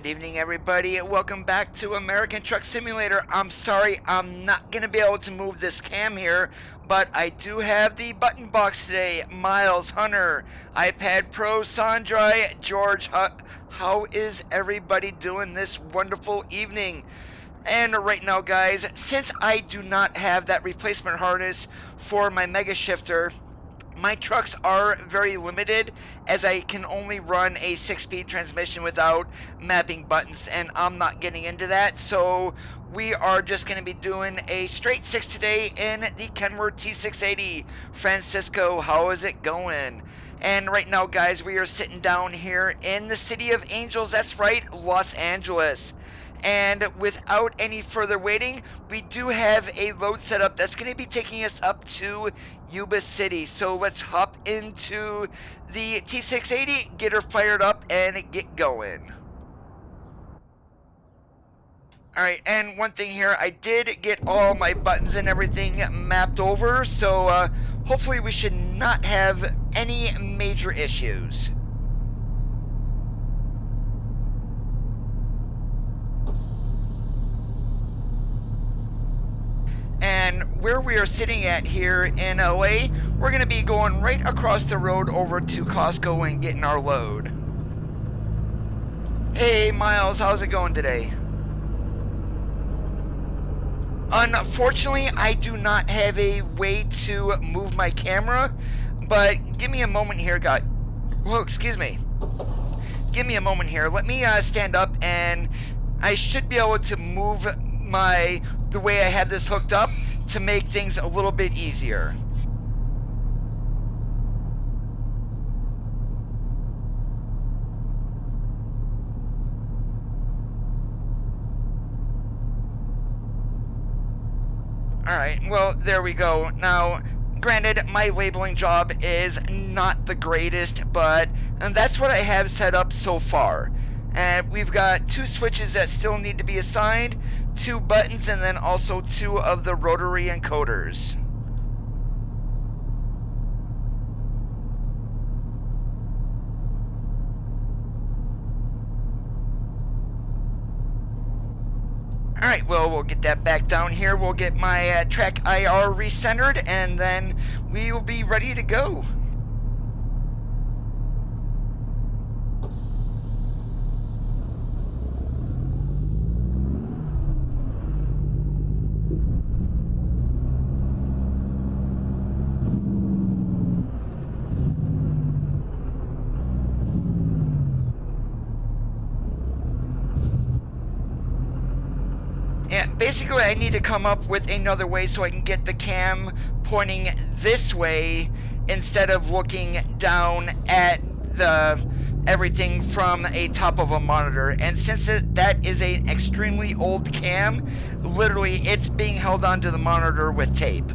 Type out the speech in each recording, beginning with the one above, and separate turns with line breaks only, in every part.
Evening, everybody. Welcome back to American Truck Simulator. I'm sorry I'm not going to be able to move this cam here, but I do have the button box today. Miles, Hunter, iPad Pro, Sandra, George. How is everybody doing this wonderful evening? And right now, guys, since I do not have that replacement harness for my Mega Shifter, my trucks are very limited as I can only run a 6-speed transmission without mapping buttons, and I'm not getting into that, so we are just going to be doing a straight 6 today in the Kenworth T680. Francisco, how is it going? And right now, guys, we are sitting down here in the City of Angels. That's right, Los Angeles. And without any further waiting, we do have a load setup that's going to be taking us up to Yuba City. So let's hop into the T680, get her fired up, and get going. Alright, and one thing here, I did get all my buttons and everything mapped over, so hopefully we should not have any major issues. And where we are sitting at here in LA, we're going to be going right across the road over to Costco and getting our load. Hey Miles, how's it going today? Unfortunately, I do not have a way to move my camera, but give me a moment here, guys. Whoa, excuse me. Give me a moment here. Let me stand up, and I should be able to move the way I have this hooked up to make things a little bit easier. Alright, well, there we go. Now, granted, my labeling job is not the greatest, but that's what I have set up so far. And we've got 2 switches that still need to be assigned, 2 buttons, and then also 2 of the rotary encoders. Alright, well, we'll get that back down here. We'll get my TrackIR recentered, and then we will be ready to go. Basically, I need to come up with another way so I can get the cam pointing this way instead of looking down at everything from a top of a monitor. And since that is an extremely old cam, literally it's being held onto the monitor with tape.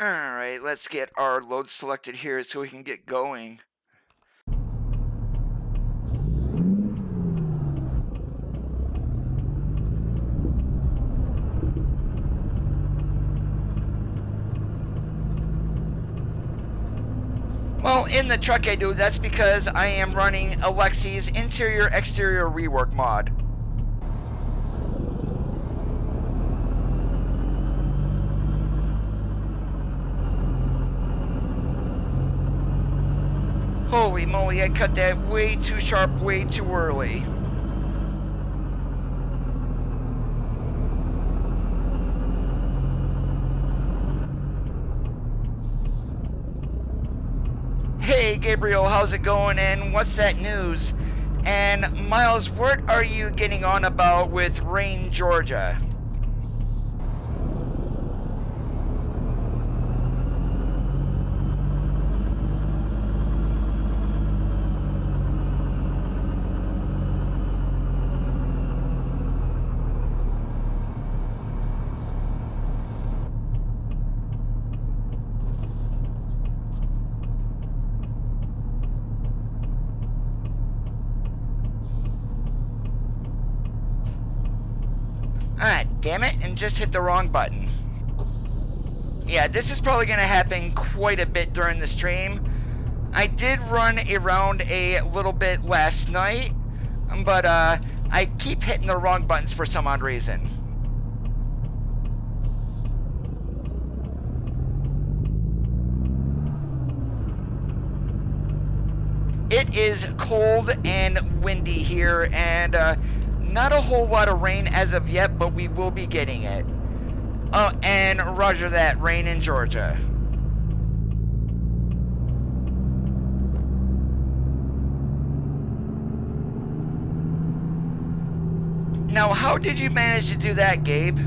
Alright, let's get our load selected here so we can get going. Well, in the truck I do, that's because I am running Alexi's interior-exterior rework mod. Holy moly, I cut that way too sharp, way too early. Hey Gabriel, how's it going, and what's that news? And Miles, what are you getting on about with Rain, Georgia? Ah, damn it, and just hit the wrong button. Yeah, this is probably going to happen quite a bit during the stream. I did run around a little bit last night, but I keep hitting the wrong buttons for some odd reason. It is cold and windy here, and not a whole lot of rain as of yet, but we will be getting it. Oh, and roger that, rain in Georgia. Now, how did you manage to do that, Gabe?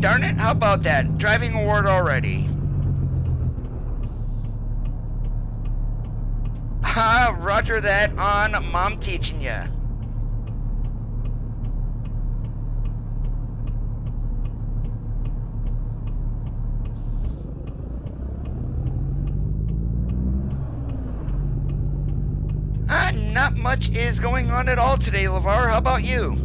Darn it, how about that? Driving award already. Ah, roger that on Mom Teaching Ya. Not much is going on at all today, LeVar. How about you?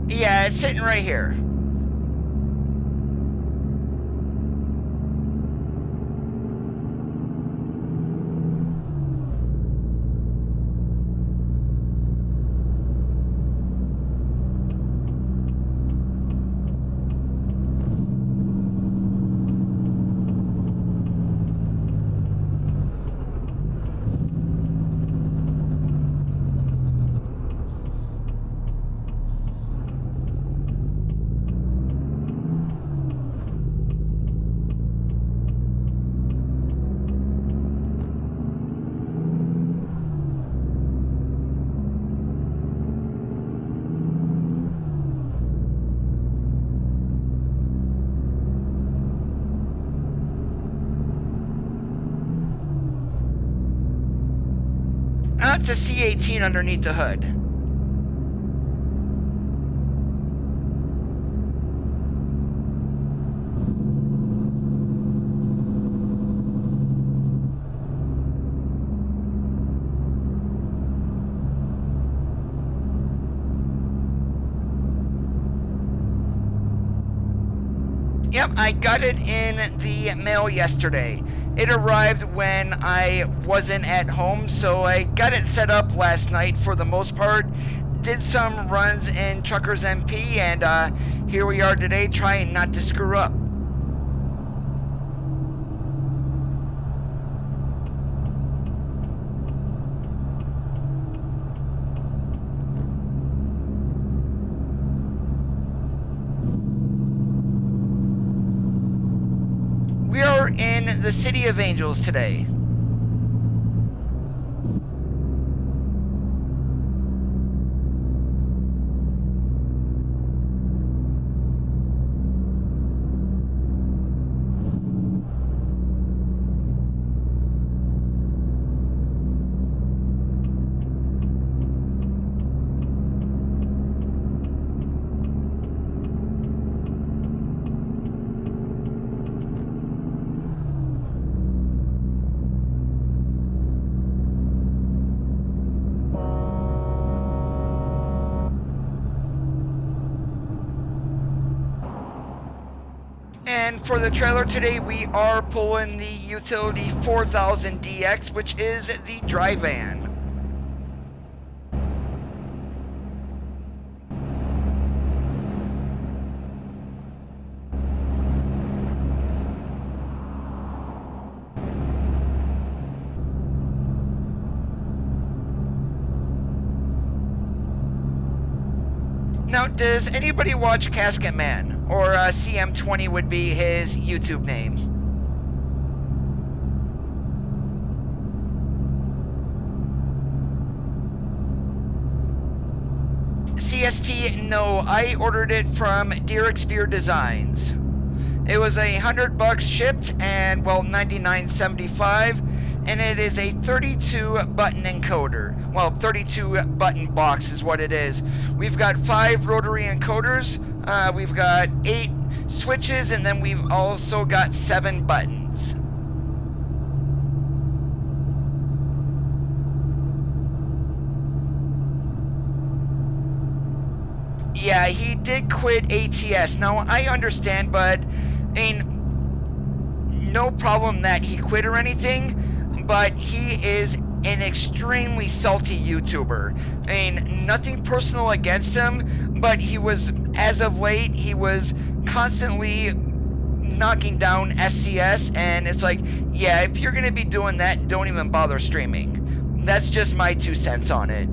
Yeah, it's sitting right here. That's a C18 underneath the hood. Yep, I got it in the mail yesterday. It arrived when I wasn't at home, so I got it set up last night for the most part. Did some runs in Truckers MP, and here we are today trying not to screw up. We are in the City of Angels today. And for the trailer today, we are pulling the Utility 4000DX, which is the dry van. Now, does anybody watch Casket Man? Or CM20 would be his YouTube name. CST, no, I ordered it from Deer Spear Designs. It was $100 shipped, and well, $99.75, and it is a 32 button encoder. Well, 32 button box is what it is. We've got 5 rotary encoders, we've got 8 switches, and then we've also got 7 buttons. Yeah, he did quit ATS. Now, I understand, but I mean, no problem that he quit or anything, but he is an extremely salty YouTuber. I mean, nothing personal against him, but he was, as of late, he was constantly knocking down SCS, and it's like, yeah, if you're gonna be doing that, don't even bother streaming. That's just my 2 cents on it.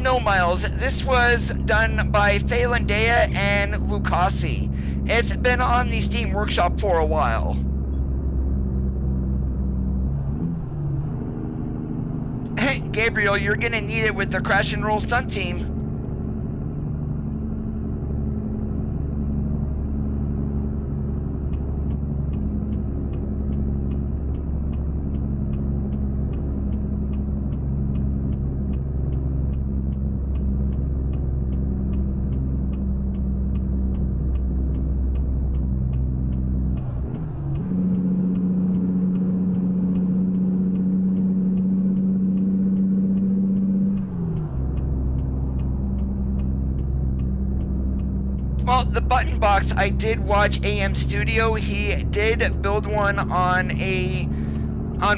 No, Miles, this was done by Phalandea and Lucasi. It's been on the Steam Workshop for a while. Gabriel, you're gonna need it with the Crash and Roll stunt team. Well, the button box, I did watch AM Studio. He did build one on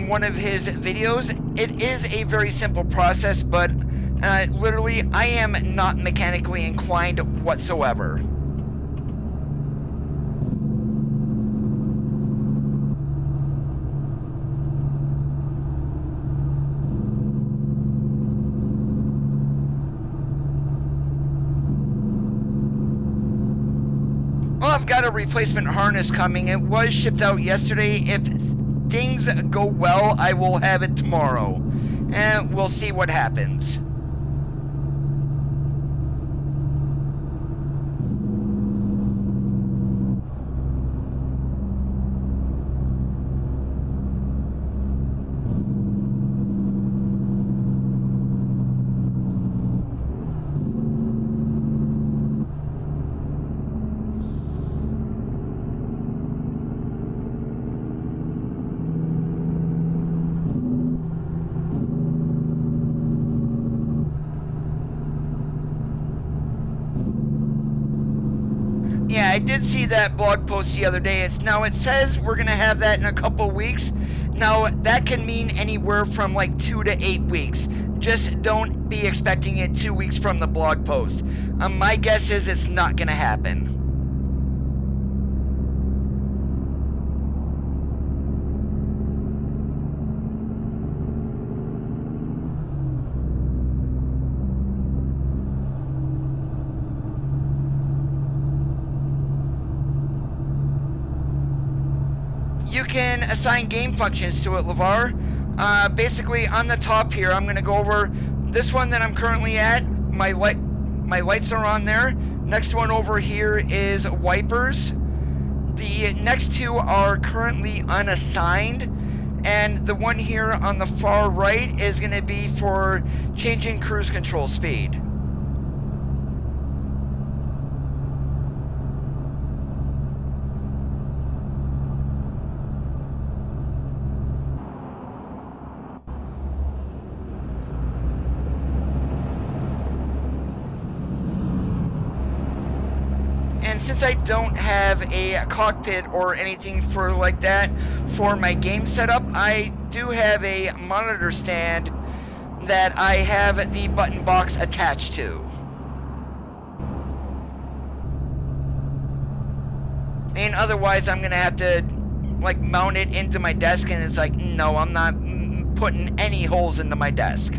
one of his videos. It is a very simple process, but literally, I am not mechanically inclined whatsoever. Well, I've got a replacement harness coming. It was shipped out yesterday. If things go well, I will have it tomorrow. And we'll see what happens. Yeah, I did see that blog post the other day. It says we're going to have that in a couple weeks. Now, that can mean anywhere from like 2 to 8 weeks. Just don't be expecting it 2 weeks from the blog post. My guess is it's not going to happen. You can assign game functions to it, LeVar. Basically, on the top here, I'm going to go over this one that I'm currently at. My lights are on there. Next one over here is wipers. The next 2 are currently unassigned. And the one here on the far right is going to be for changing cruise control speed. And since I don't have a cockpit or anything for like that for my game setup, I do have a monitor stand that I have the button box attached to. And otherwise I'm gonna have to like mount it into my desk, and it's like, no, I'm not putting any holes into my desk.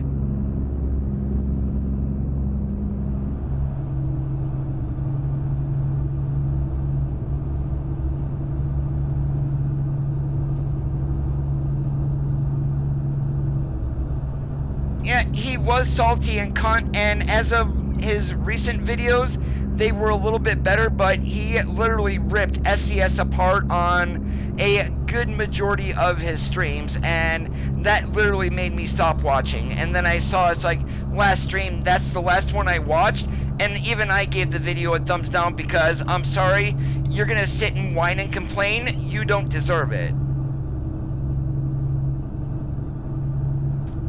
Yeah, he was salty and as of his recent videos, they were a little bit better, but he literally ripped SCS apart on a good majority of his streams, and that literally made me stop watching. And then I saw, it's like, last stream, that's the last one I watched, and even I gave the video a thumbs down because, I'm sorry, you're gonna sit and whine and complain, you don't deserve it.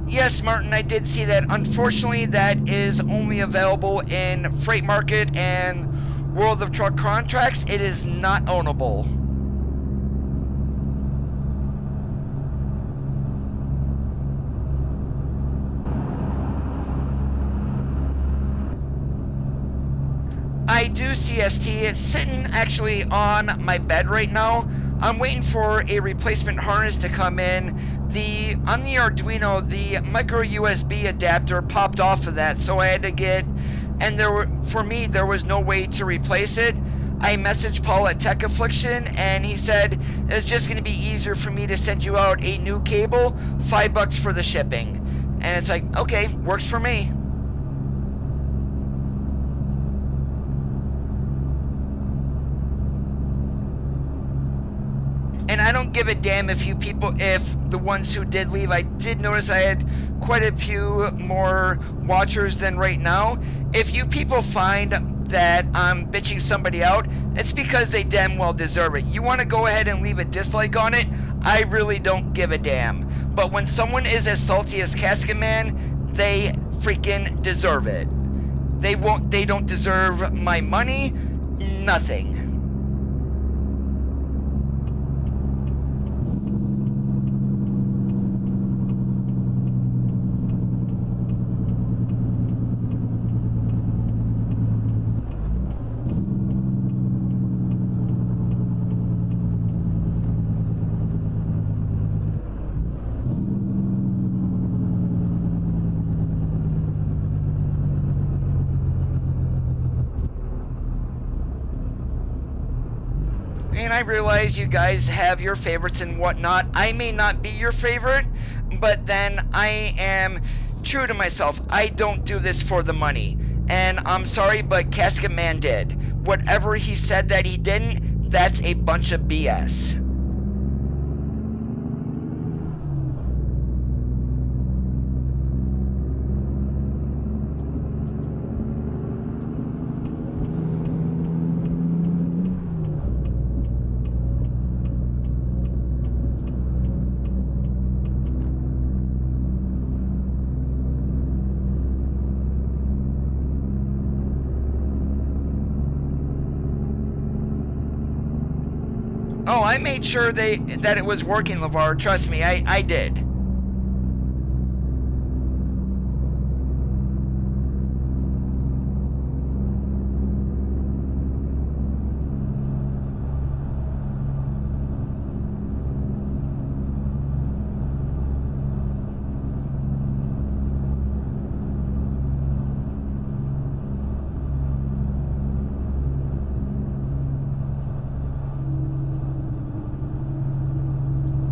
Yes, Martin, I did see that. Unfortunately, that is only available in Freight Market and World of Truck contracts. It is not ownable. I do CST. It's sitting actually on my bed right now. I'm waiting for a replacement harness to come in. On the Arduino, the micro USB adapter popped off of that, so I had to get, and for me, there was no way to replace it. I messaged Paul at Tech Affliction, and he said it's just going to be easier for me to send you out a new cable, $5 for the shipping. And it's like, okay, works for me. And I don't give a damn if the ones who did leave. I did notice I had quite a few more watchers than right now. If you people find that I'm bitching somebody out, it's because they damn well deserve it. You want to go ahead and leave a dislike on it, I really don't give a damn. But when someone is as salty as Casket Man, they freaking deserve it. They don't deserve my money, nothing. And I realize you guys have your favorites and whatnot. I may not be your favorite, but then I am true to myself. I don't do this for the money. And I'm sorry, but Casket Man did. Whatever he said that he didn't, that's a bunch of BS. Oh, I made sure that it was working, LeVar. Trust me, I did.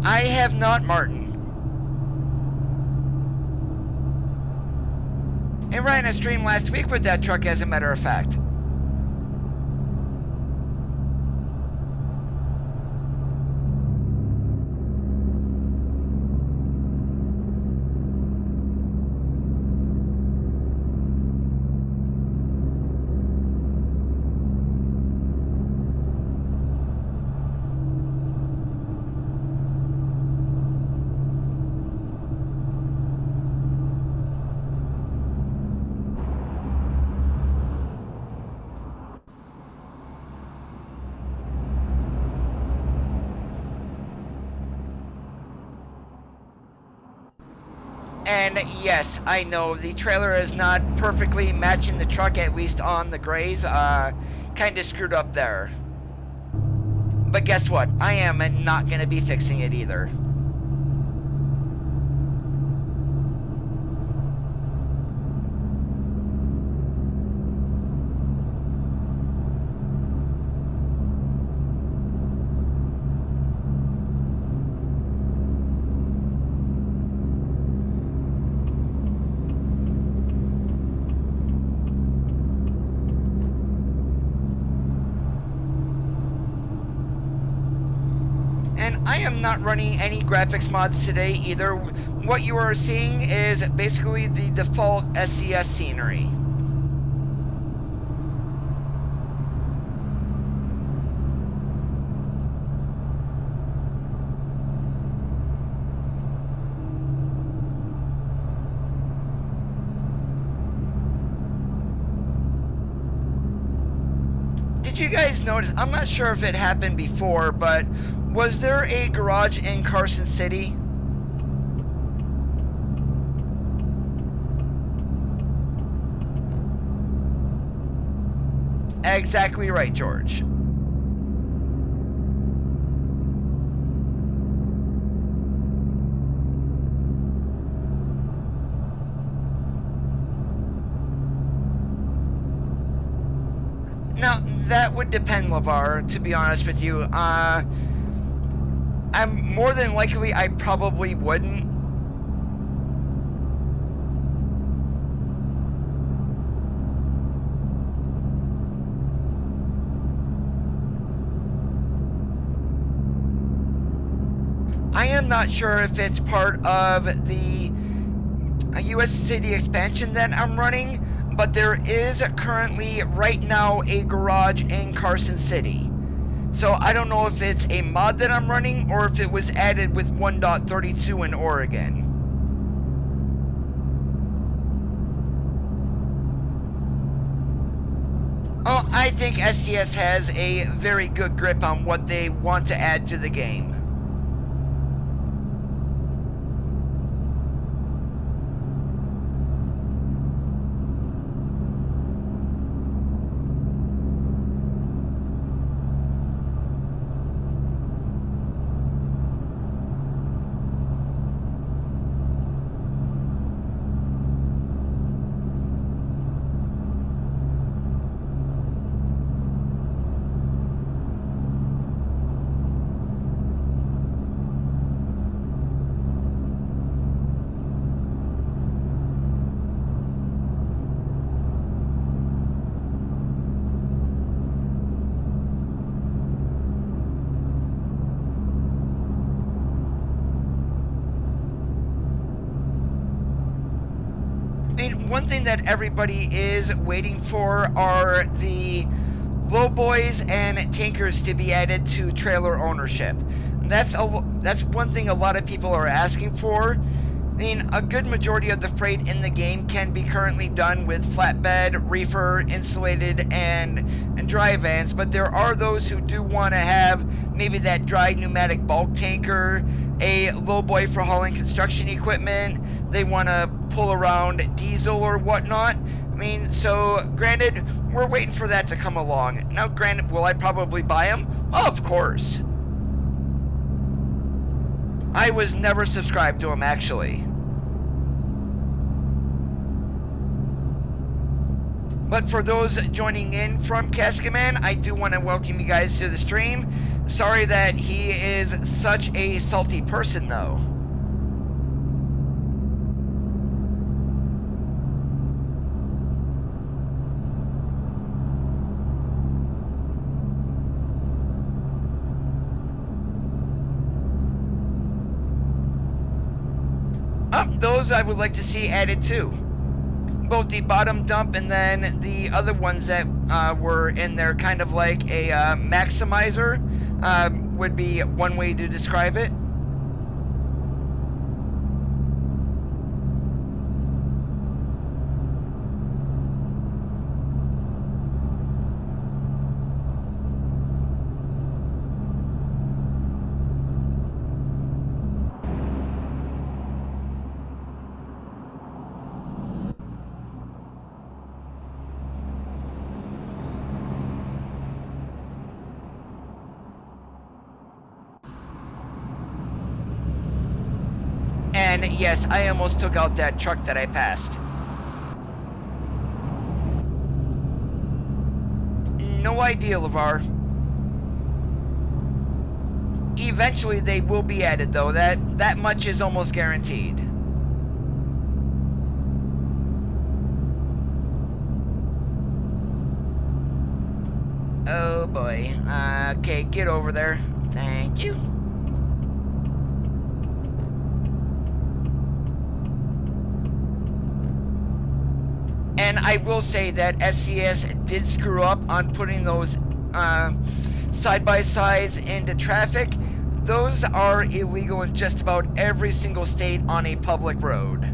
I have not, Martin. I ran a stream last week with that truck, as a matter of fact. And yes, I know the trailer is not perfectly matching the truck, at least on the grays. Kind of screwed up there. But guess what? I am not going to be fixing it either. And I am not running any graphics mods today either. What you are seeing is basically the default SCS scenery. Did you guys notice, I'm not sure if it happened before, but was there a garage in Carson City? Exactly right, George. Now, that would depend, LeVar, to be honest with you. I'm more than likely, I probably wouldn't. I am not sure if it's part of the US City expansion that I'm running, but there is currently, right now, a garage in Carson City. So I don't know if it's a mod that I'm running or if it was added with 1.32 in Oregon. Oh, I think SCS has a very good grip on what they want to add to the game. One thing that everybody is waiting for are the lowboys and tankers to be added to trailer ownership. That's one thing a lot of people are asking for. I mean, a good majority of the freight in the game can be currently done with flatbed, reefer, insulated, and dry vans, but there are those who do want to have maybe that dry pneumatic bulk tanker, a lowboy for hauling construction equipment. They want to pull around diesel or whatnot. I mean, so granted, we're waiting for that to come along. Now, granted, will I probably buy them? Of course. I was never subscribed to them, actually. But for those joining in from Cascaman, I do want to welcome you guys to the stream. Sorry that he is such a salty person, though. Those I would like to see added too. Both the bottom dump and then the other ones that were in there, kind of like a maximizer, would be one way to describe it. And yes, I almost took out that truck that I passed. No idea, LeVar. Eventually they will be added, though. That much is almost guaranteed. Oh boy. Okay, get over there. Thank you. I will say that SCS did screw up on putting those side-by-sides into traffic. Those are illegal in just about every single state on a public road.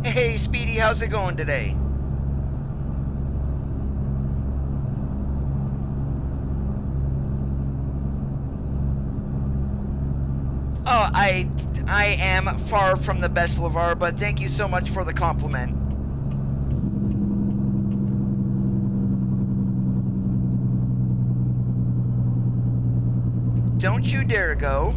Hey, Speedy, how's it going today? Oh, I am far from the best, LeVar, but thank you so much for the compliment. Don't you dare go.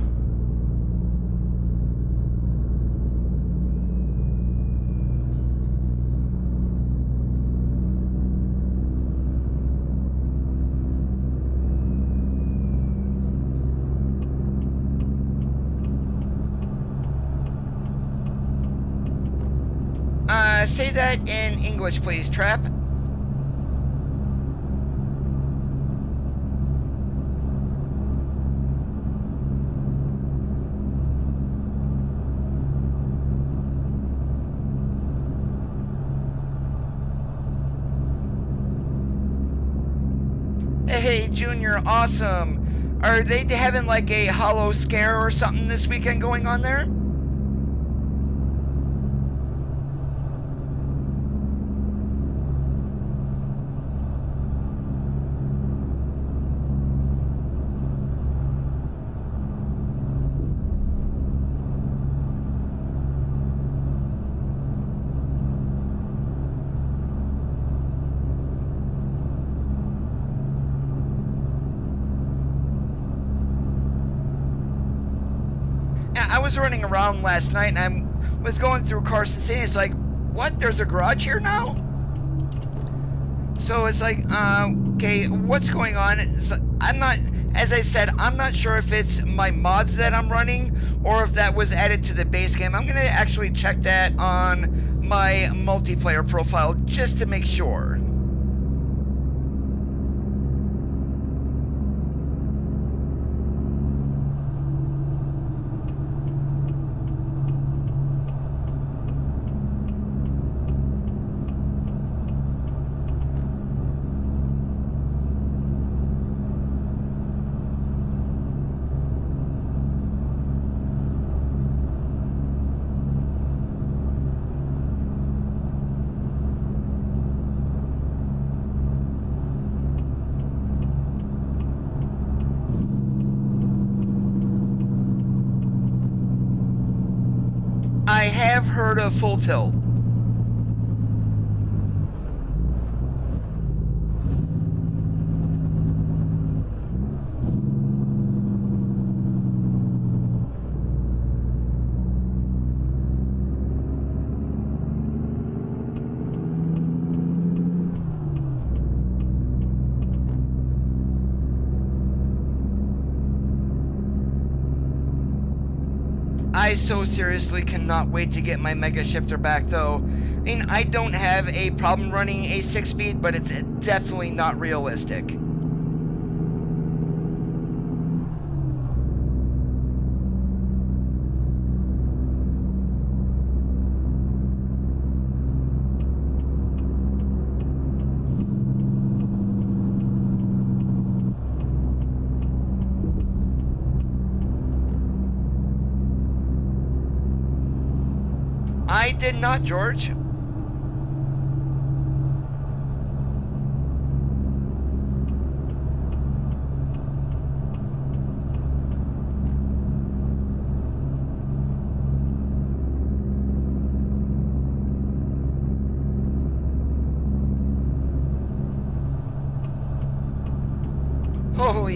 Say that in English, please, Trap. Hey, Junior, awesome. Are they having like a hollow scare or something this weekend going on there? I was running around last night and I was going through Carson City. It's like, what? There's a garage here now? So it's like, okay, what's going on? I'm not, as I said, I'm not sure if it's my mods that I'm running or if that was added to the base game. I'm going to actually check that on my multiplayer profile just to make sure. I have heard of Full Tilt. I so seriously cannot wait to get my Mega Shifter back, though. I mean, I don't have a problem running a 6-speed, but it's definitely not realistic. I did not, George.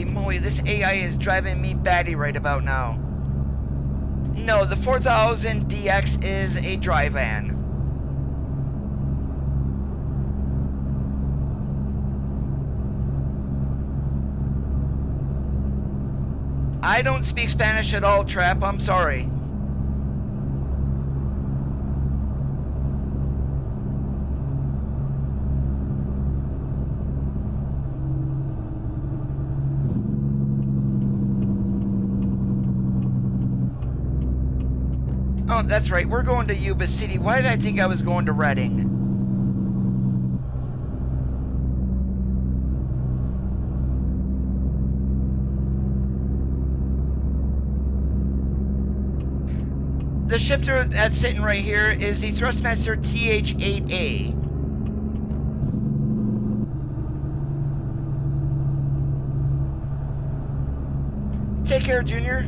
Holy moly, this AI is driving me batty right about now. No, the 4000 DX is a dry van. I don't speak Spanish at all, Trap. I'm sorry. Oh, that's right. We're going to Yuba City. Why did I think I was going to Reading? The shifter that's sitting right here is the Thrustmaster TH8A. Take care, Junior.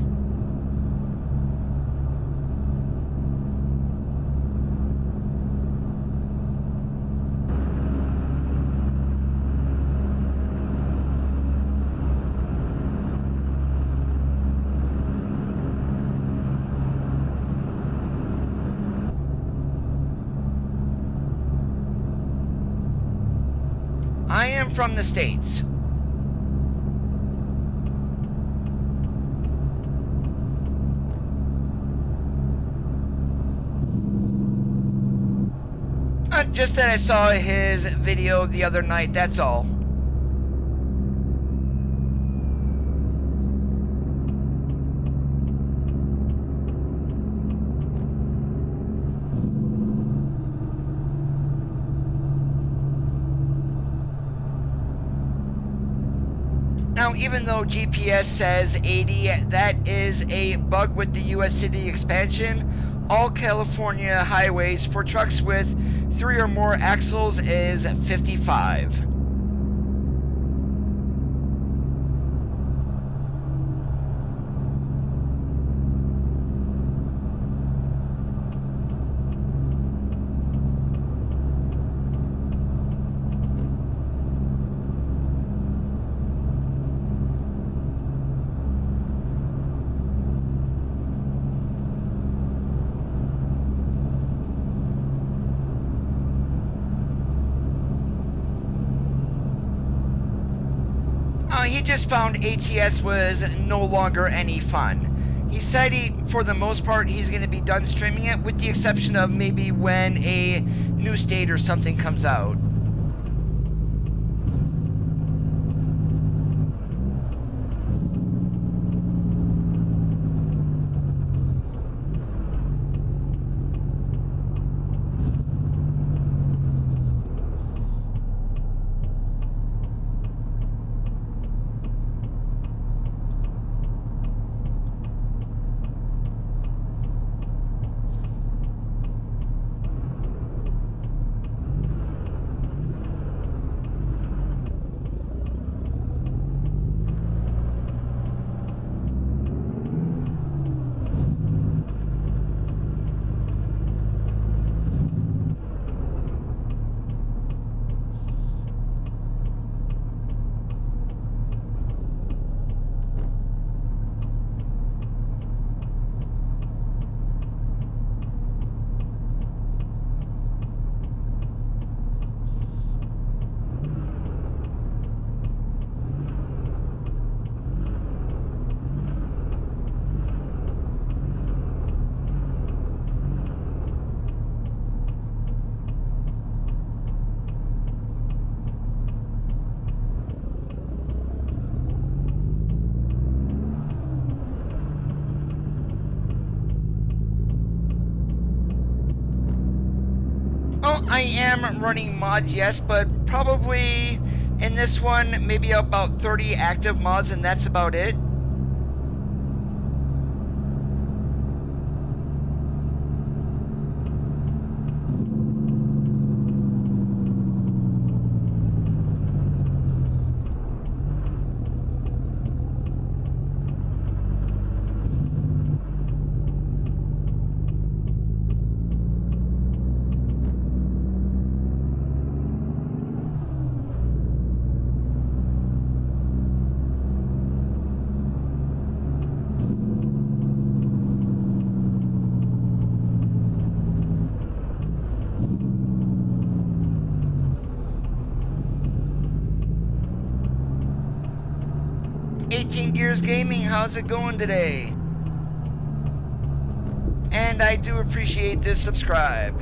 I am from the States. Just that I saw his video the other night, that's all. Now, even though GPS says 80, that is a bug with the US city expansion. All California highways for trucks with 3 or more axles is 55. He just found ATS was no longer any fun. He said for the most part, he's going to be done streaming it, with the exception of maybe when a new state or something comes out. I am running mods, yes, but probably in this one, maybe about 30 active mods, and that's about it. Shifting Gears Gaming, how's it going today? And I do appreciate this subscribe.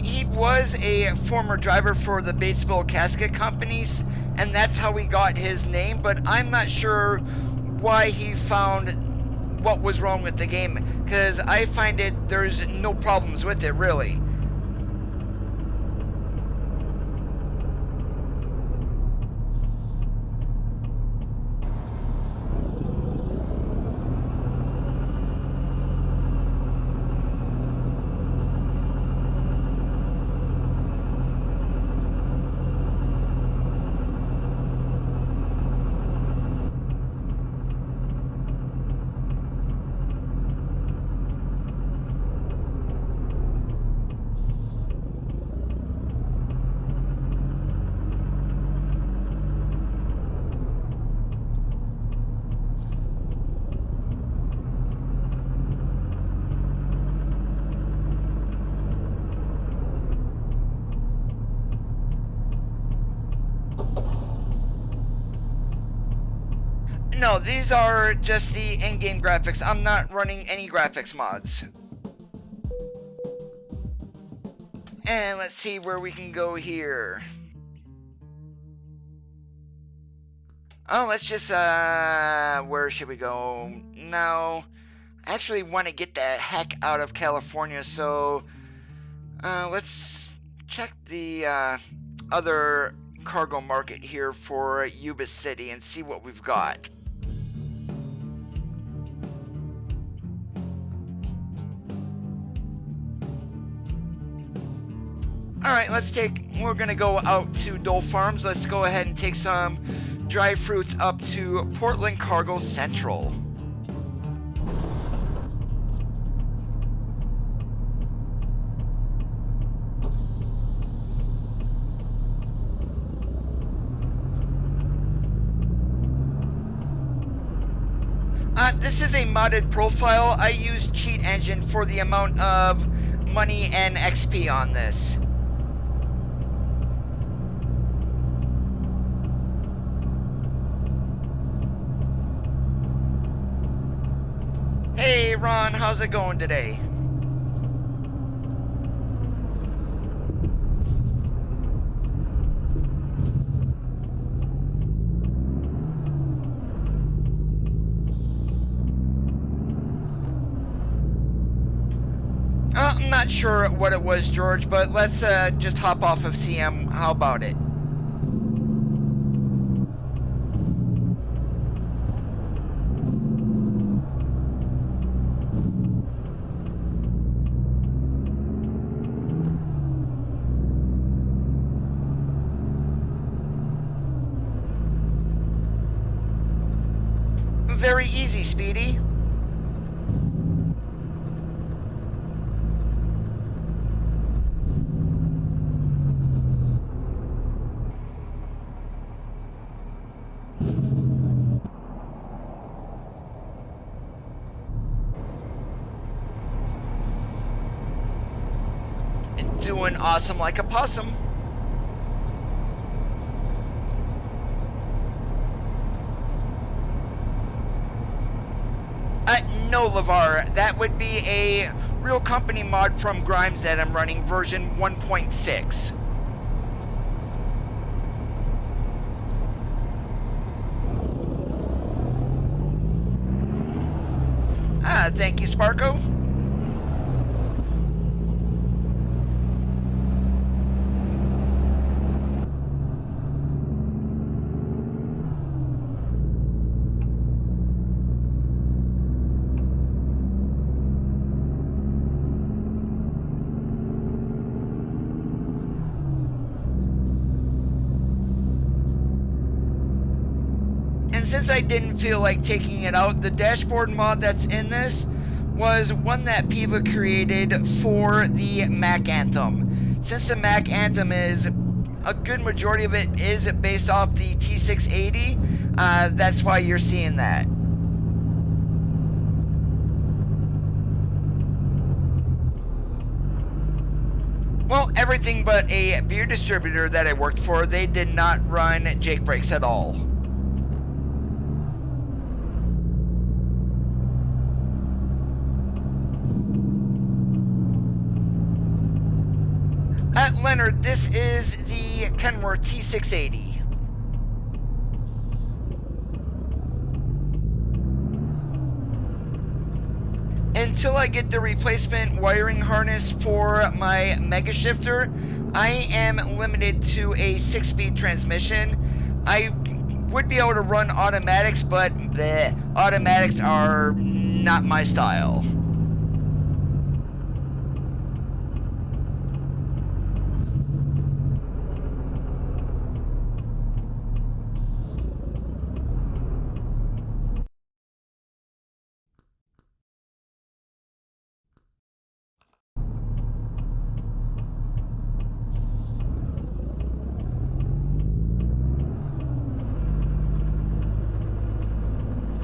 He was a former driver for the Batesville Casket Companies, and that's how he got his name, but I'm not sure why he found what was wrong with the game, because I find there's no problems with it, really. No, these are just the in-game graphics. I'm not running any graphics mods. And let's see where we can go here. Oh, let's just, where should we go? No, I actually want to get the heck out of California, so, let's check the, other cargo market here for Yuba City and see what we've got. Alright, we're gonna go out to Dole Farms. Let's go ahead and take some dried fruits up to Portland Cargo Central. This is a modded profile. I use Cheat Engine for the amount of money and XP on this. Hey Ron, how's it going today? I'm not sure what it was, George, but let's just hop off of CM. How about it? Very easy, Speedy. Doing awesome like a possum. No, LeVar, that would be a real company mod from Grimes that I'm running, version 1.6. Thank you, Sparko. Since I didn't feel like taking it out, the dashboard mod that's in this was one that Piva created for the Mac Anthem. Since the Mac Anthem is a good majority of it is based off the T680. That's why you're seeing that. Well, everything but a beer distributor that I worked for, they did not run Jake brakes at all. Leonard, this is the Kenworth T680. Until I get the replacement wiring harness for my Mega Shifter, I am limited to a 6-speed transmission. I would be able to run automatics, but the automatics are not my style.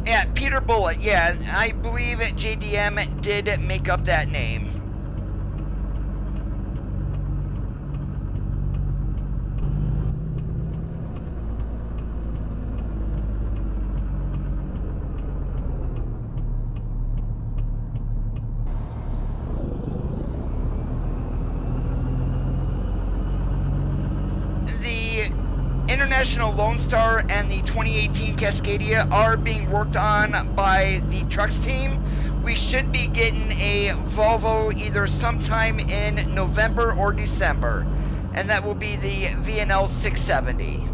Yeah, Peter Bullitt. Yeah, I believe JDM did make up that name. The International Lone Star and the 2018 Cascadia are being worked on by the trucks team. We should be getting a Volvo either sometime in November or December, and that will be the VNL 670.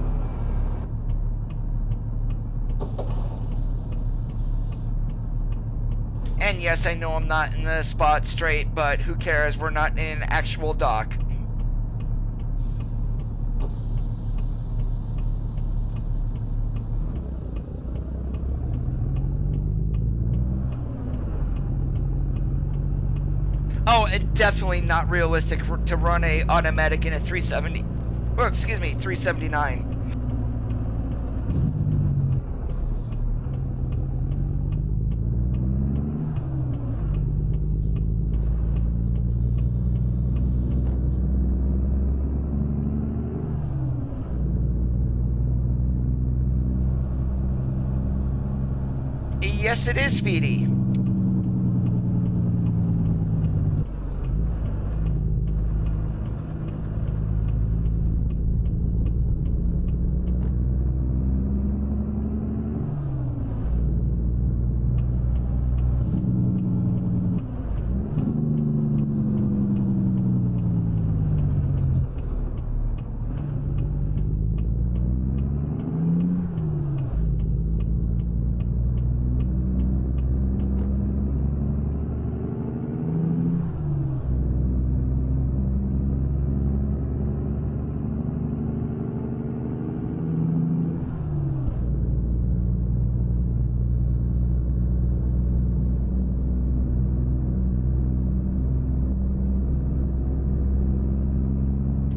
And yes, I know I'm not in the spot straight, but who cares? We're not in an actual dock. Oh, and definitely not realistic to run a automatic in a 370. Oh, excuse me, 379. Yes, it is speedy.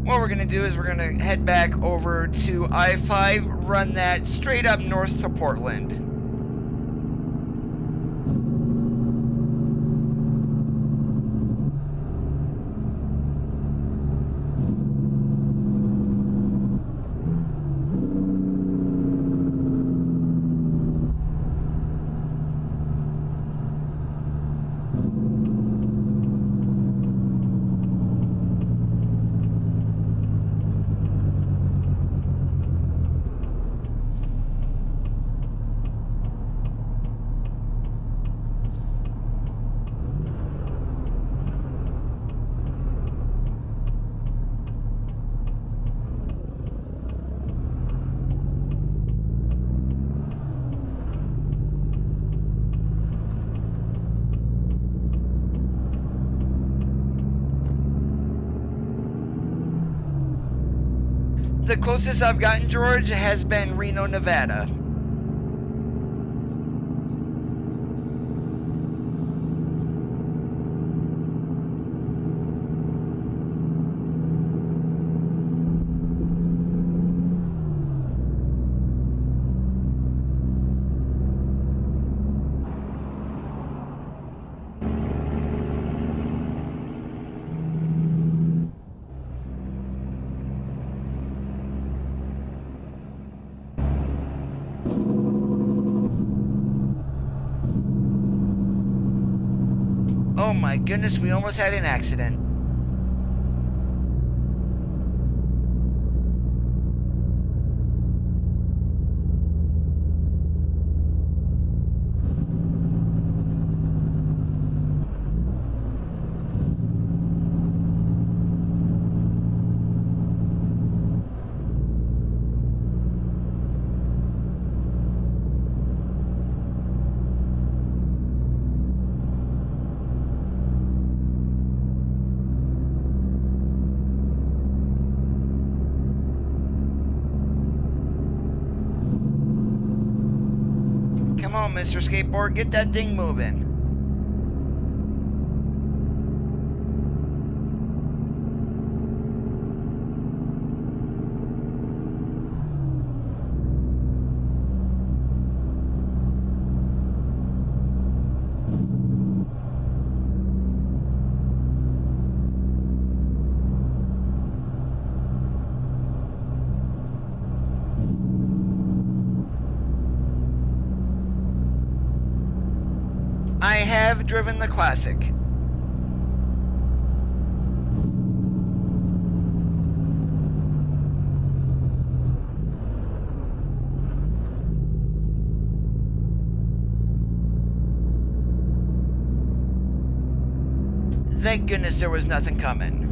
What we're going to do is we're going to head back over to I-5, run that straight up north to Portland. The closest I've gotten, George, has been Reno, Nevada. Oh my goodness, we almost had an accident. Come on, Mr. Skateboard, get that thing moving. I have driven the Classic. Thank goodness there was nothing coming.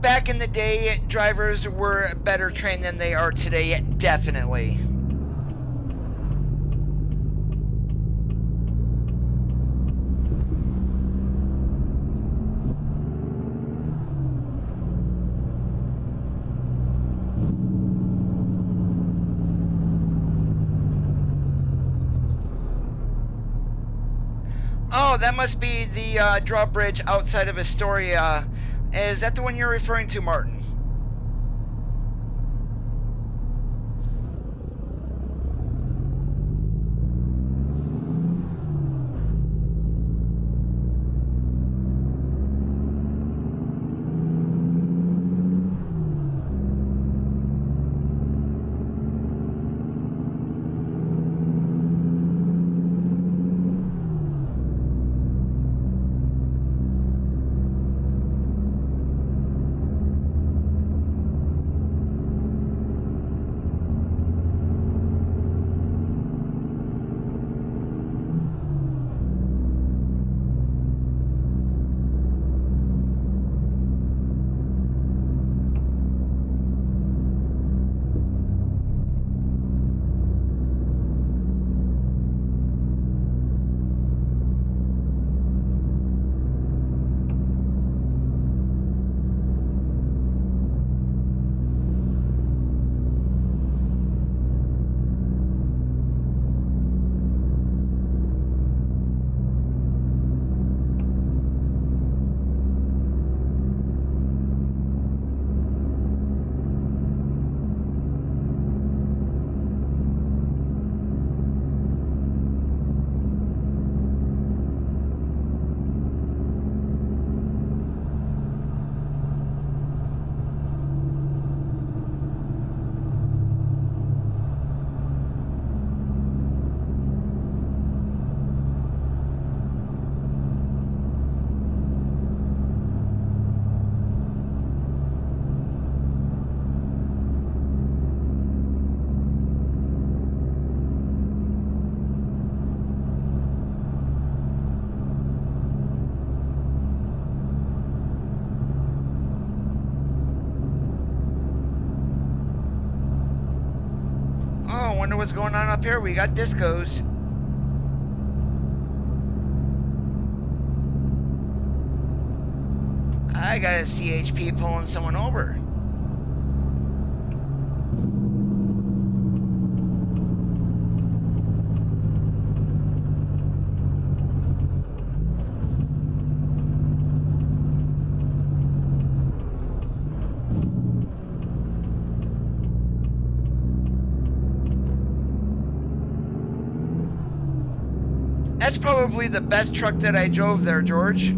Back in the day, drivers were better trained than they are today, definitely. Oh, that must be the drawbridge outside of Astoria. Is that the one you're referring to, Martin? wonder what's going on up here. We got discos. I got a CHP pulling someone over. That's probably the best truck that I drove there, George.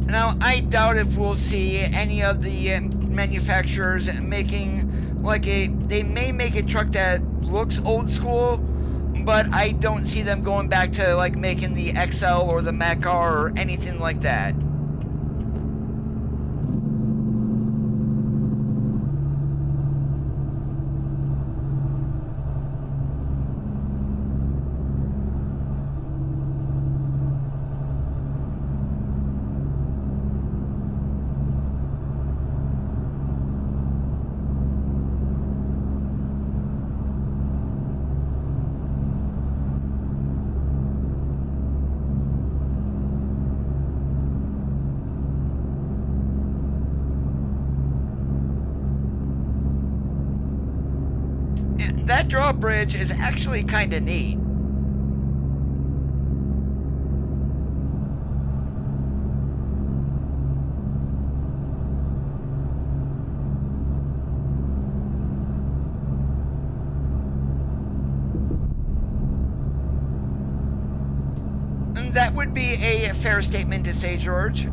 Now, I doubt if we'll see any of the manufacturers making they may make a truck that looks old school, but I don't see them going back to like making the XL or the Mac R or anything like that. That drawbridge is actually kind of neat. That would be a fair statement to say, George.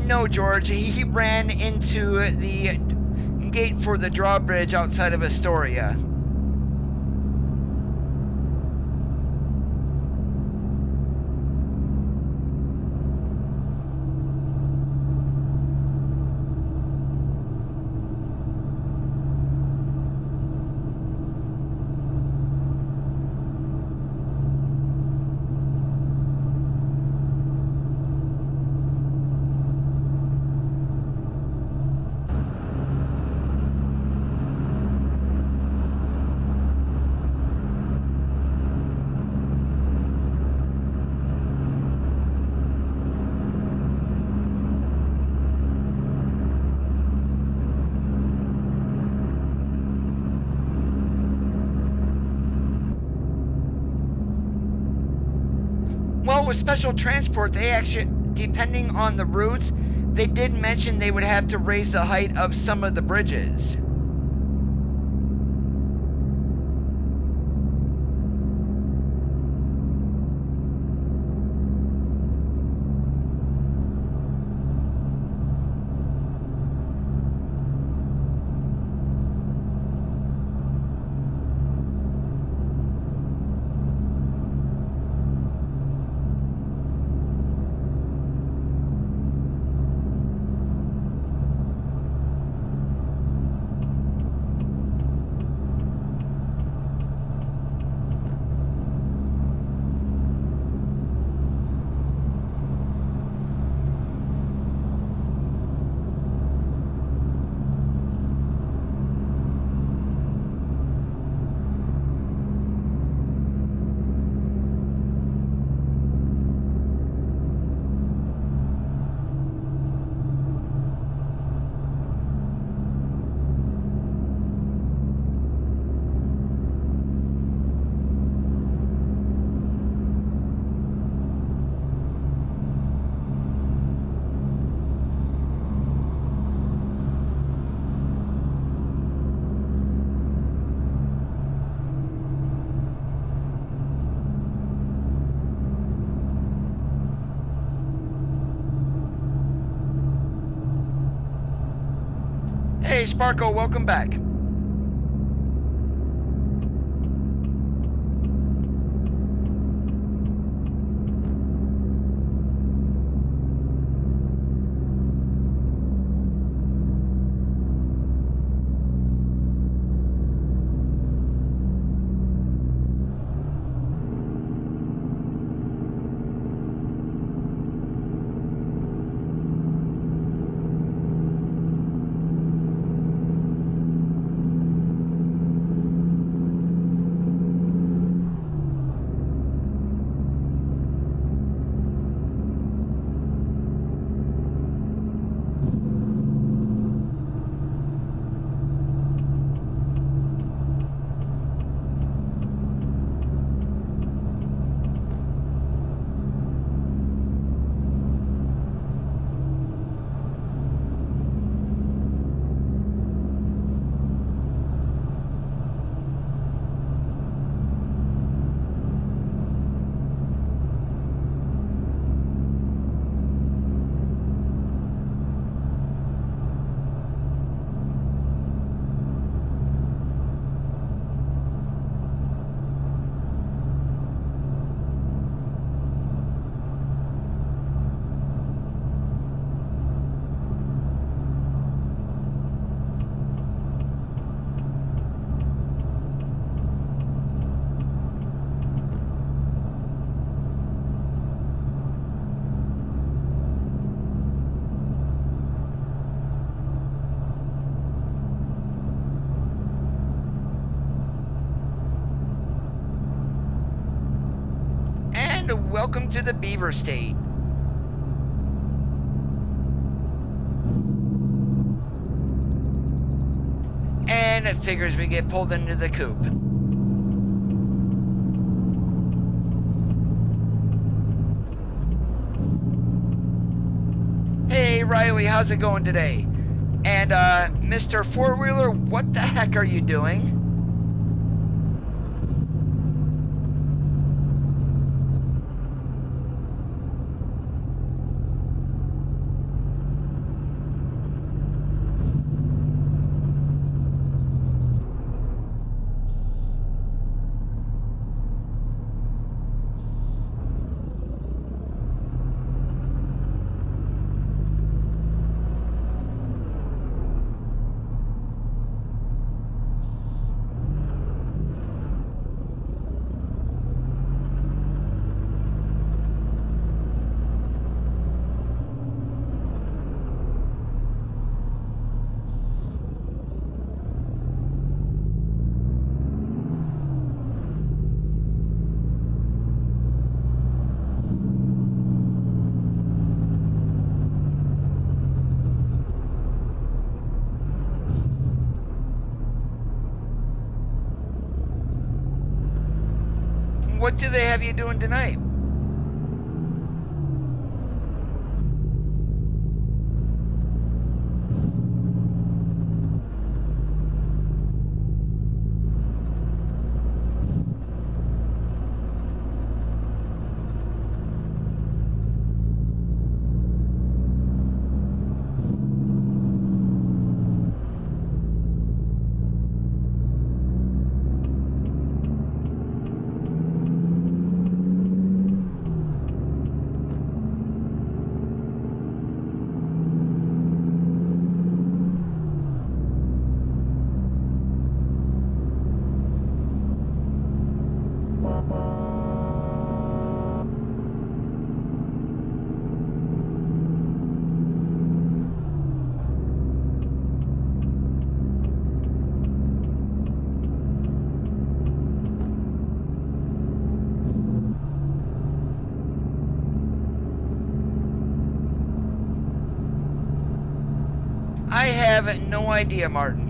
No, George. He ran into the gate for the drawbridge outside of Astoria. Well, with special transport, they actually, depending on the routes, they did mention they would have to raise the height of some of the bridges. Hey, Sparkle, welcome back. Welcome to the Beaver State. And it figures we get pulled into the coop. Hey Riley, how's it going today? And Mr. Four-Wheeler, what the heck are you doing? What do they have you doing tonight? I have no idea, Martin.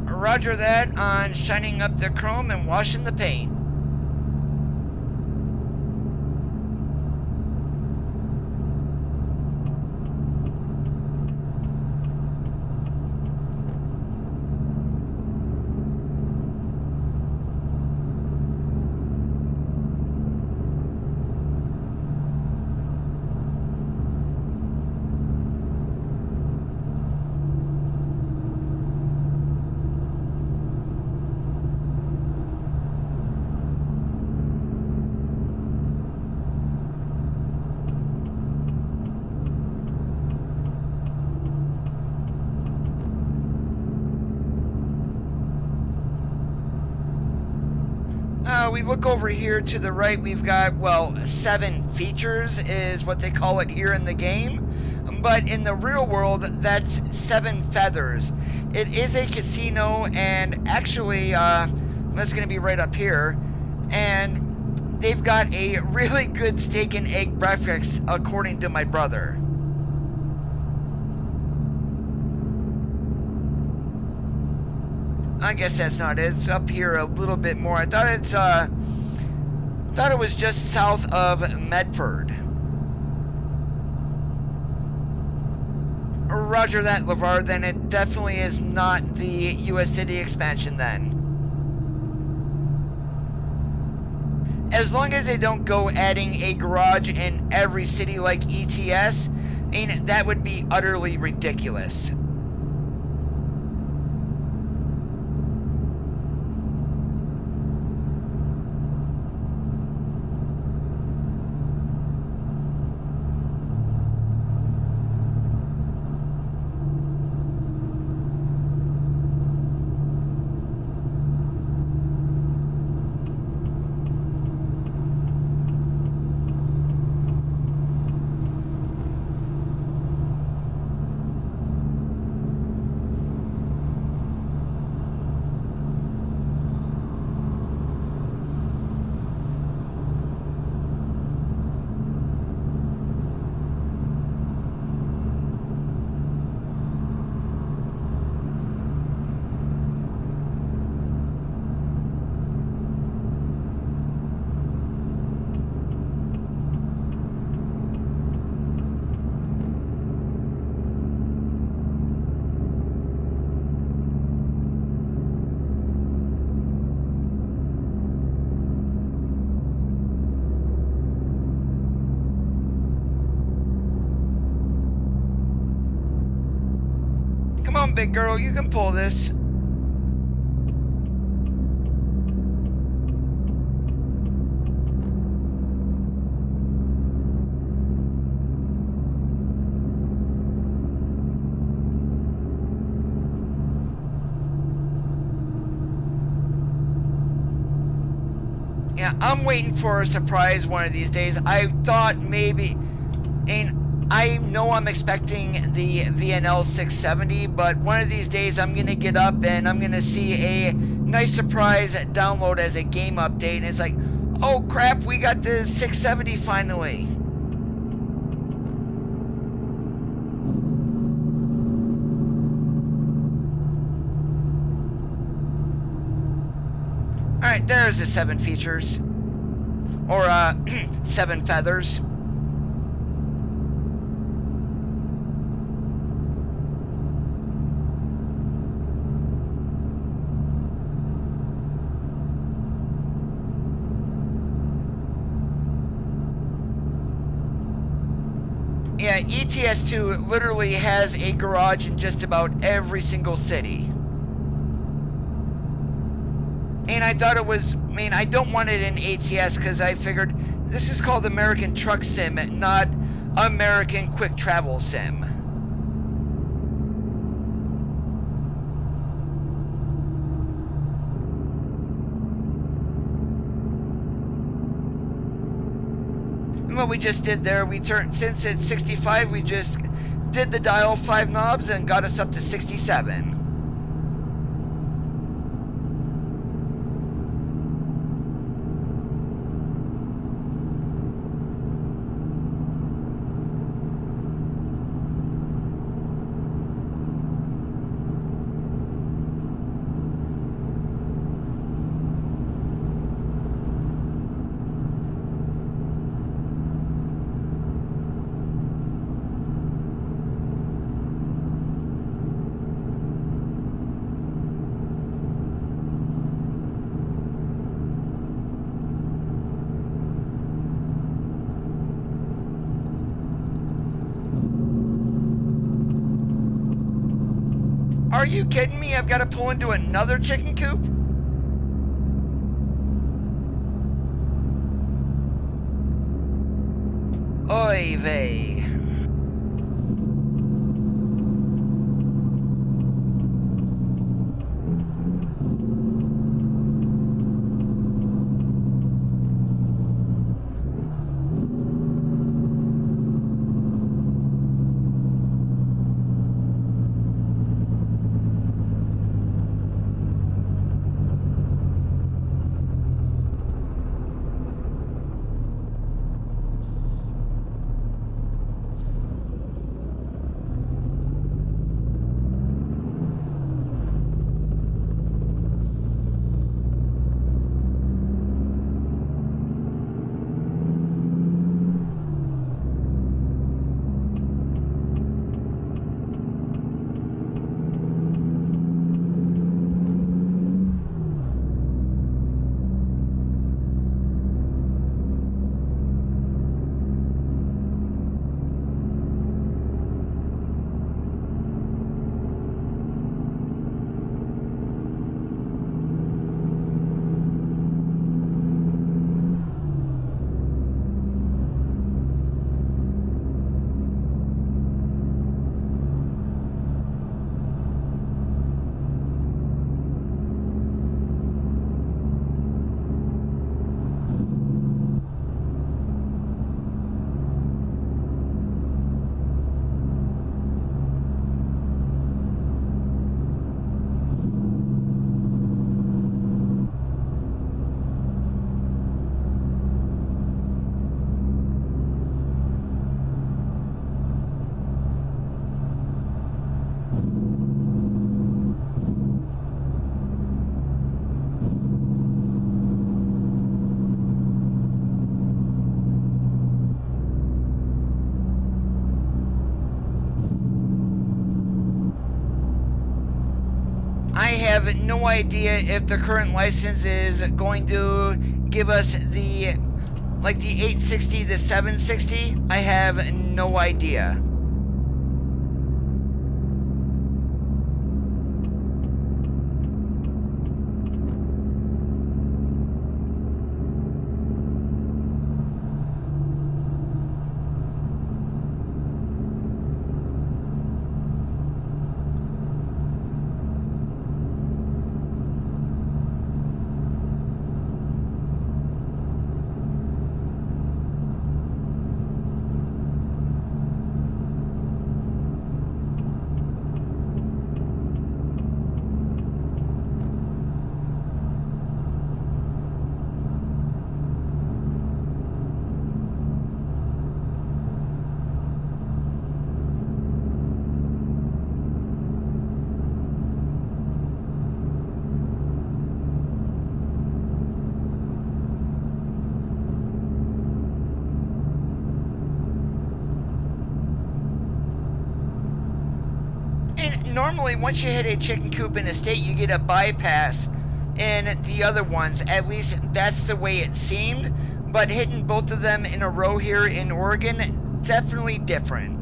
Roger that on shining up the chrome and washing the paint. We look over here to the right, we've got, well, 7 features is what they call it here in the game. But in the real world, that's 7 feathers. It is a casino, and actually, that's going to be right up here. And they've got a really good steak and egg breakfast, according to my brother. I guess that's not it. It's up here a little bit more. I thought it was just south of Medford. Roger that, LeVar. Then it definitely is not the US City expansion then. As long as they don't go adding a garage in every city like ETS, I mean, that would be utterly ridiculous. Come on, big girl, you can pull this. Yeah, I'm waiting for a surprise one of these days. I thought maybe, and I know I'm expecting the VNL 670, but one of these days I'm going to get up and I'm going to see a nice surprise download as a game update, and it's like, oh crap, we got the 670 finally. Alright, there's the 7 features. Or, 7 feathers. Yeah, ETS2 literally has a garage in just about every single city. And I thought it was, I mean, I don't want it in ATS because I figured this is called American Truck Sim, not American Quick Travel Sim. And what we just did there, we turned, since it's 65, we just did the dial 5 knobs and got us up to 67. Are you kidding me? I've got to pull into another chicken coop? Oy vey. have no idea if the current license is going to give us the, like the 860, the 760. I have no idea. Normally, once you hit a chicken coop in a state, you get a bypass in the other ones. At least that's the way it seemed. But hitting both of them in a row here in Oregon, definitely different.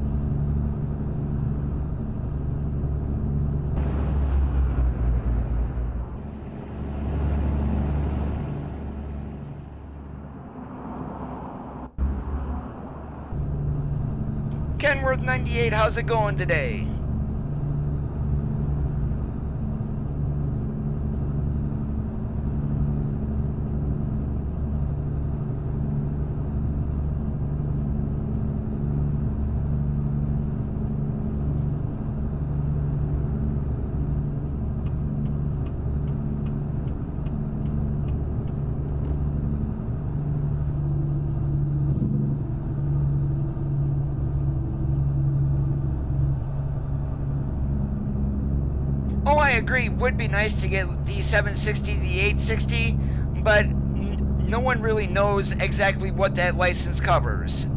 Kenworth 98, how's it going today? Oh, I agree. Would be nice to get the 760, the 860, but no one really knows exactly what that license covers.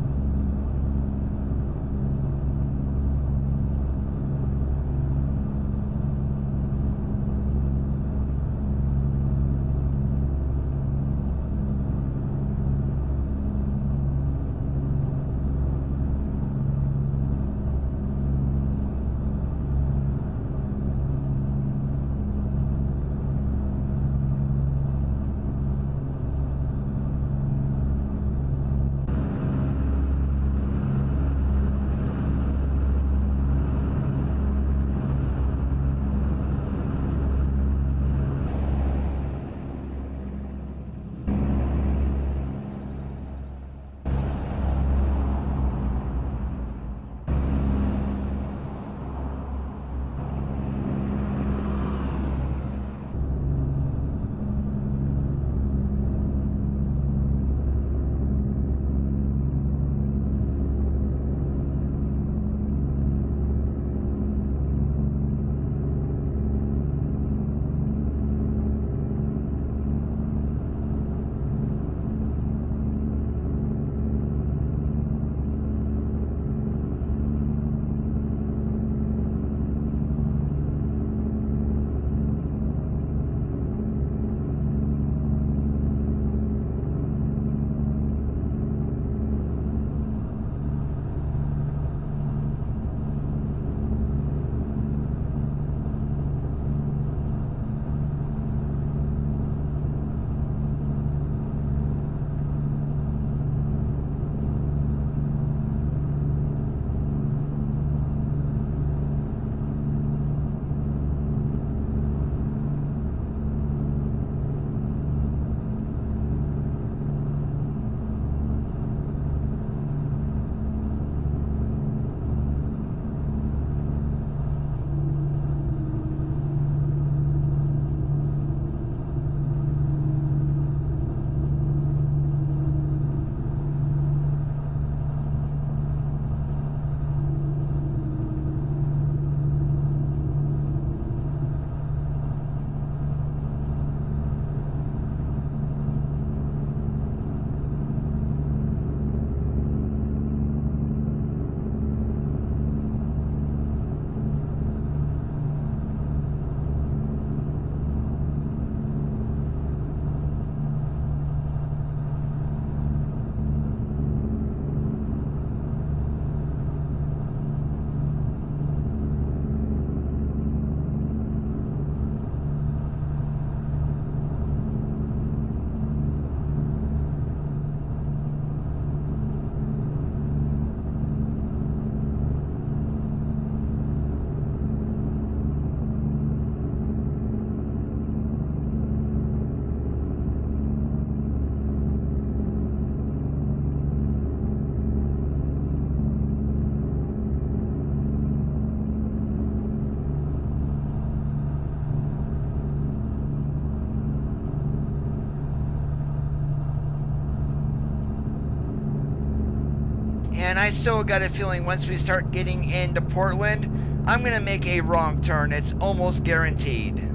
And I still got a feeling once we start getting into Portland, I'm going to make a wrong turn. It's almost guaranteed.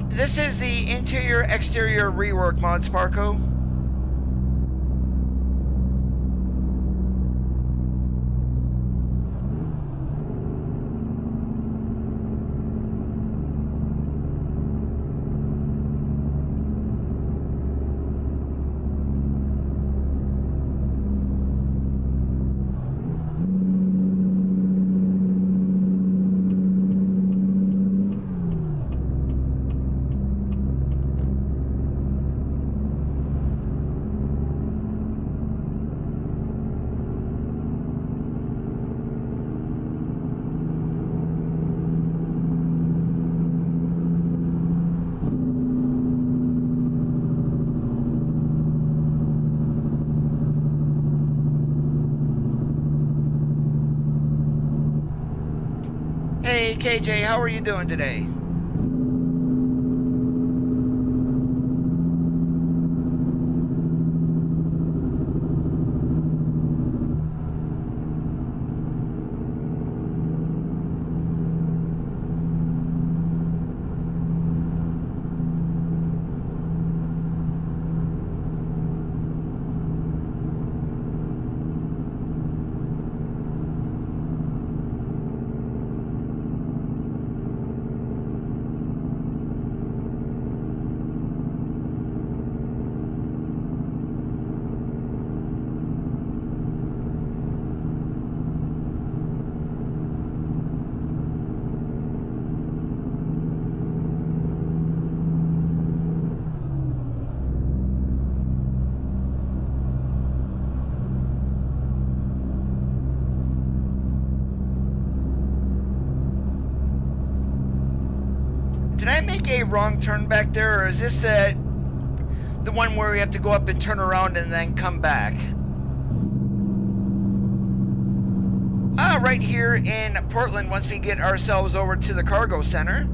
This is the interior-exterior rework mod, Sparko. Hey KJ, how are you doing today? Did I make a wrong turn back there, or is this the one where we have to go up and turn around and then come back? Right here in Portland, once we get ourselves over to the cargo center.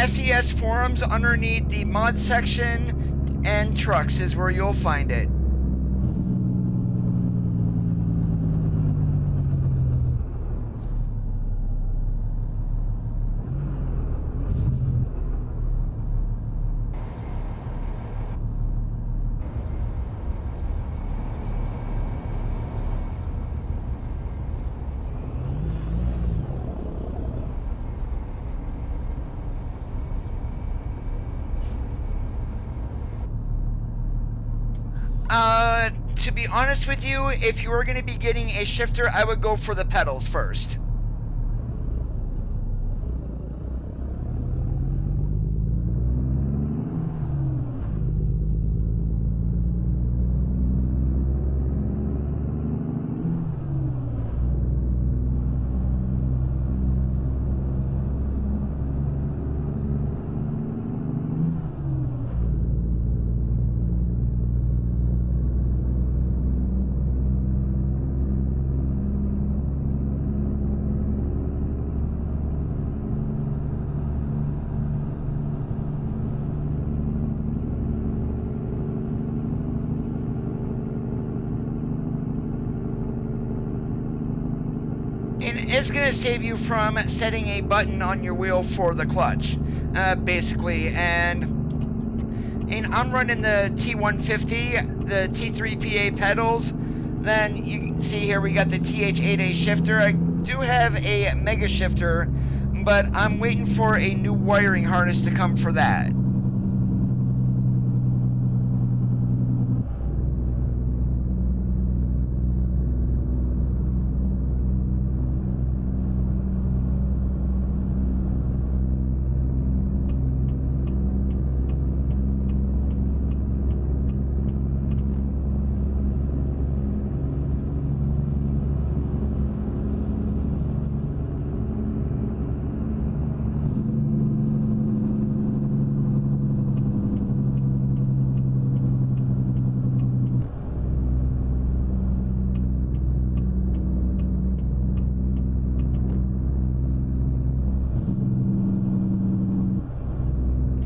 SES forums underneath the mod section and trucks is where you'll find it. to be honest with you, if you were going to be getting a shifter, I would go for the pedals first. And it's going to save you from setting a button on your wheel for the clutch, basically. And I'm running the T150, the T3PA pedals. Then you can see here we got the TH8A shifter. I do have a mega shifter, but I'm waiting for a new wiring harness to come for that.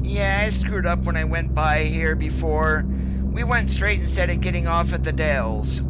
Yeah, I screwed up when I went by here before. We went straight instead of getting off at the Dales.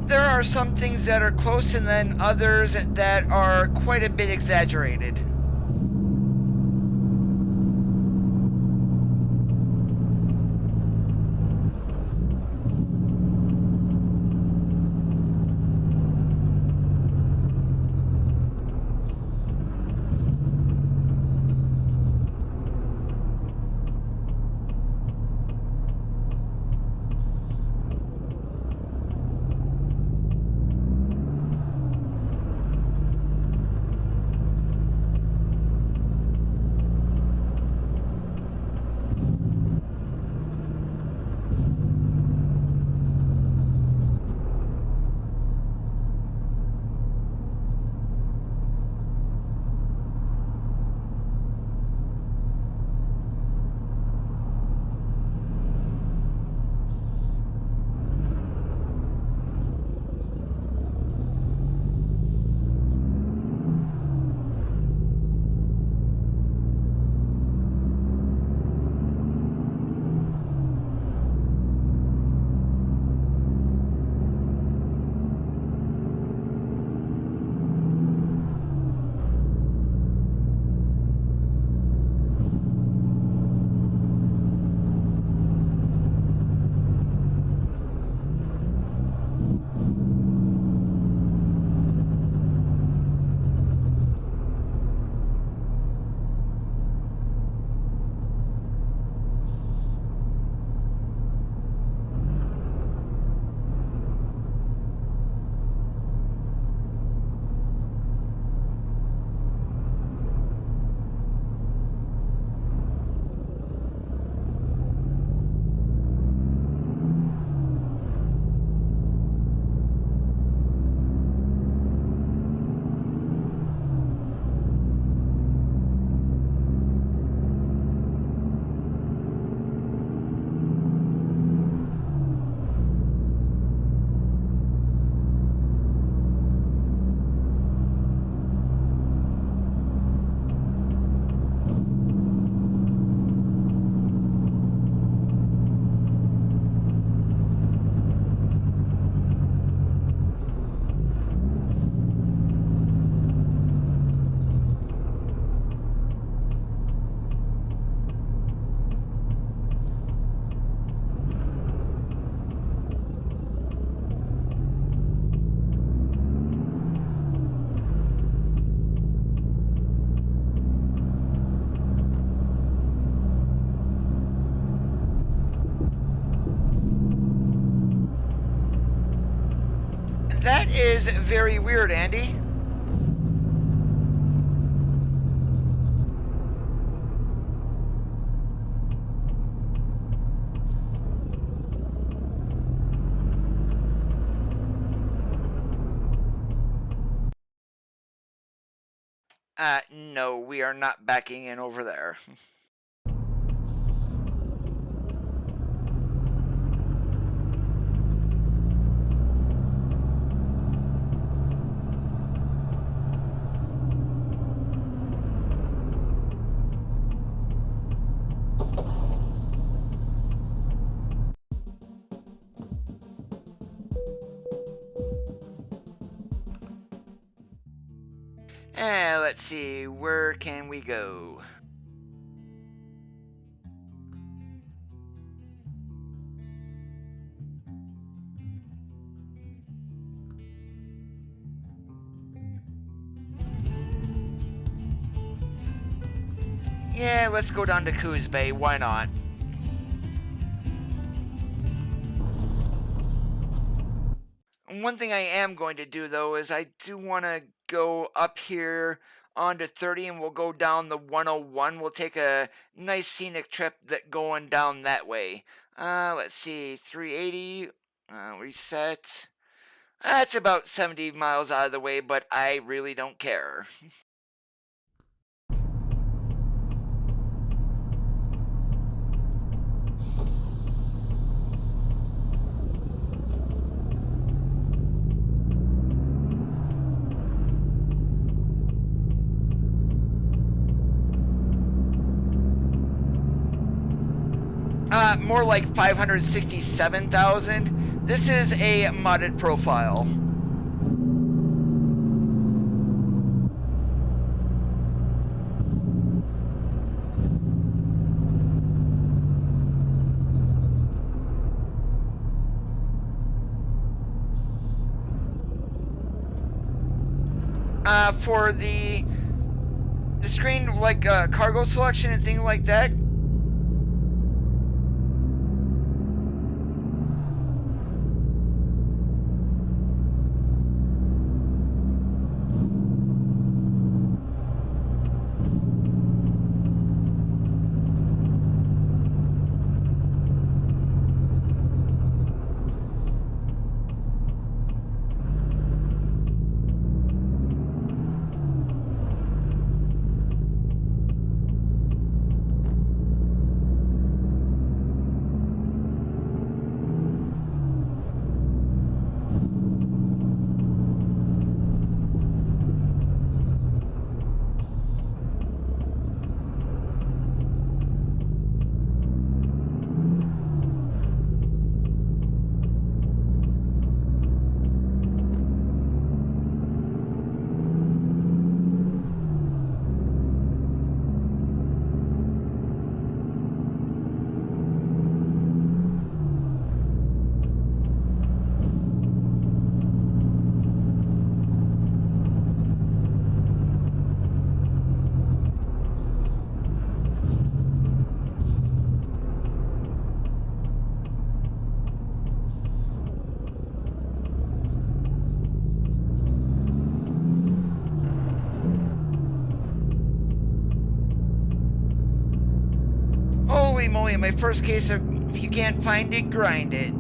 There are some things that are close and then others that are quite a bit exaggerated. That is very weird, Andy. No, we are not backing in over there. Let's see, where can we go? Yeah, let's go down to Coos Bay, why not? One thing I am going to do though is I do want to go up here onto 30 and we'll go down the 101. We'll take a nice scenic trip that going down that way. Let's see, 380, reset. That's about 70 miles out of the way, but I really don't care. More like 567,000. This is a modded profile. For the screen, like cargo selection and things like that. Holy moly, my first case of if you can't find it, grind it.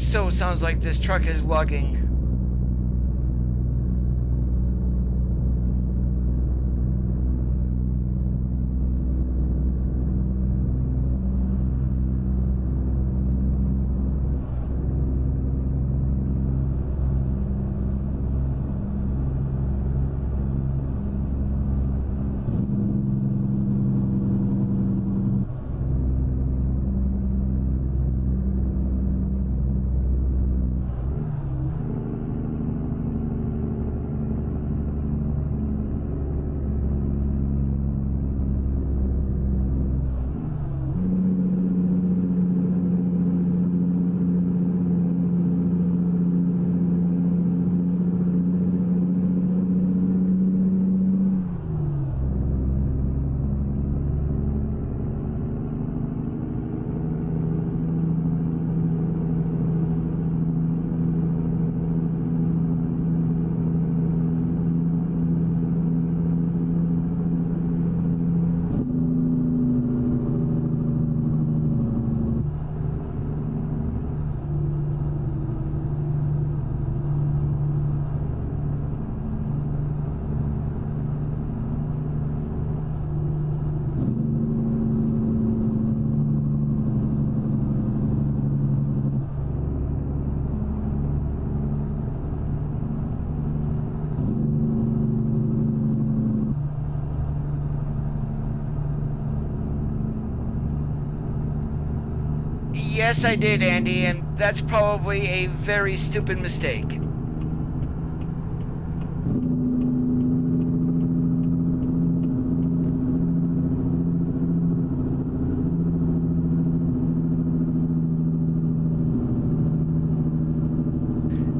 so sounds like this truck is lugging. Yes, I did, Andy, and that's probably a very stupid mistake.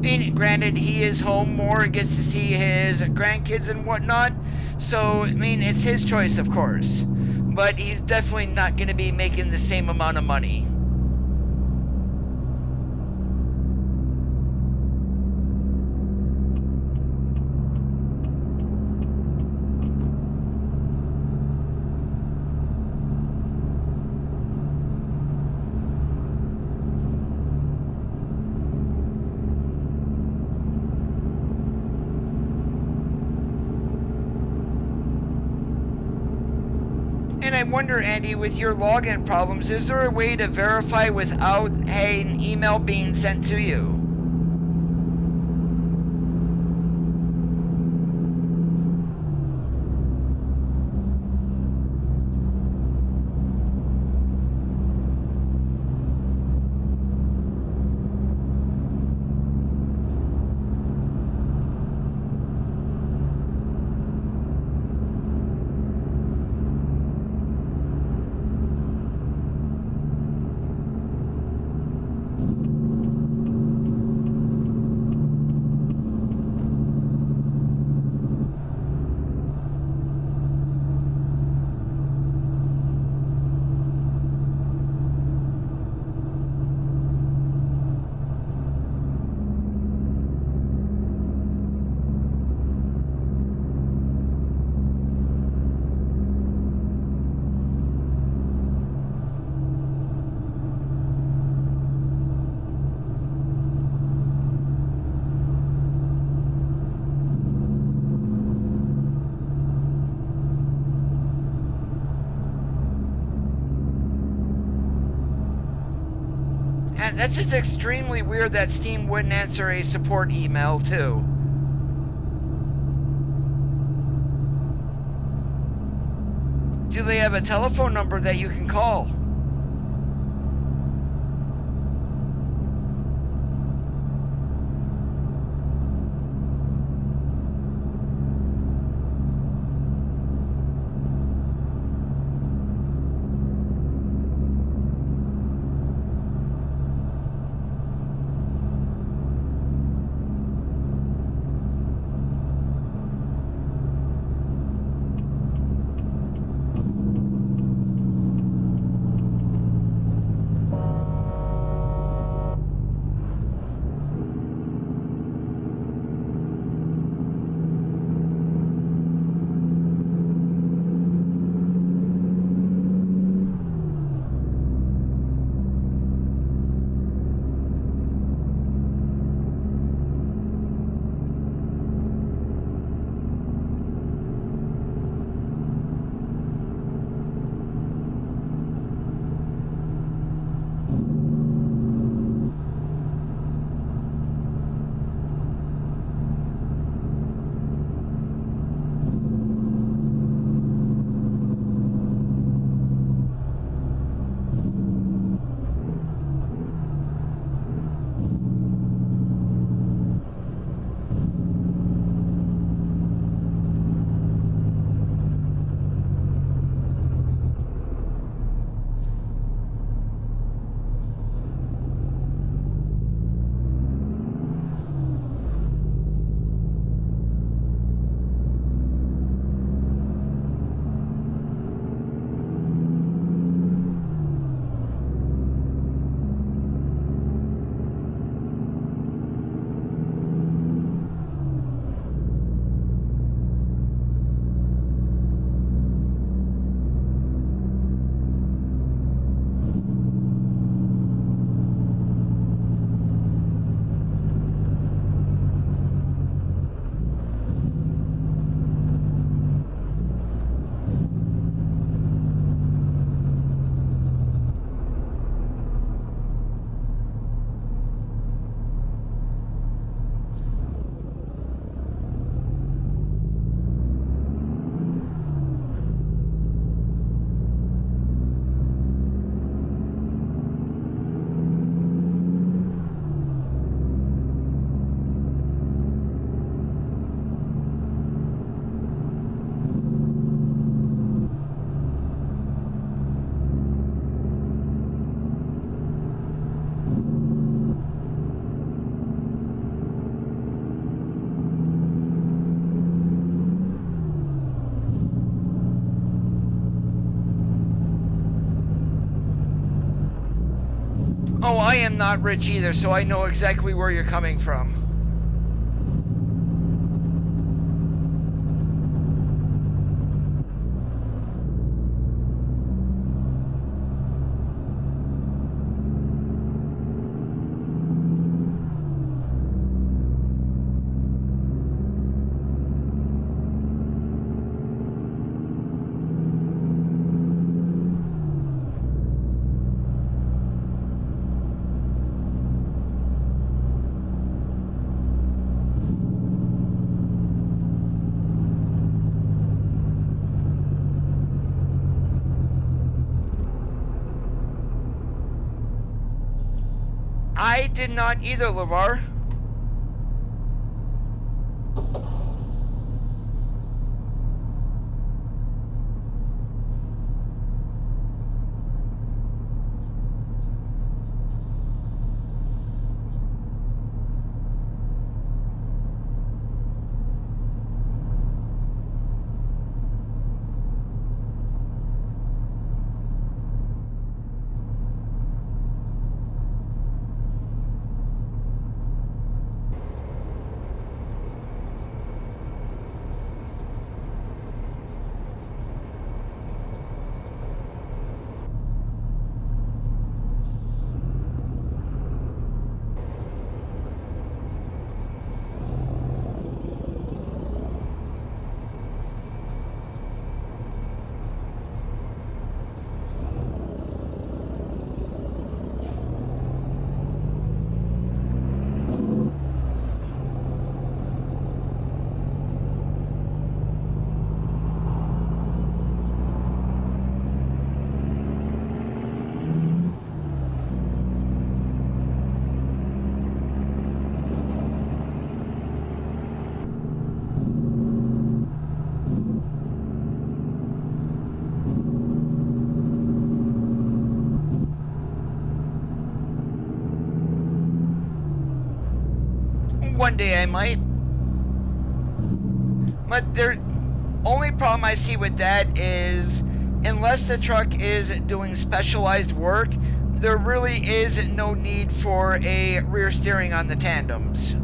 And granted, he is home more, gets to see his grandkids and whatnot, so, I mean, it's his choice, of course. But he's definitely not going to be making the same amount of money. And I wonder, Andy, with your login problems, is there a way to verify without an email being sent to you? And that's just extremely weird that Steam wouldn't answer a support email, too. Do they have a telephone number that you can call? Oh, I am not rich either, so I know exactly where you're coming from. I did not either, LeVar. One day I might. But the only problem I see with that is, unless the truck is doing specialized work, there really is no need for a rear steering on the tandems.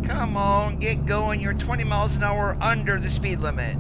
Come on, get going. You're 20 miles an hour under the speed limit.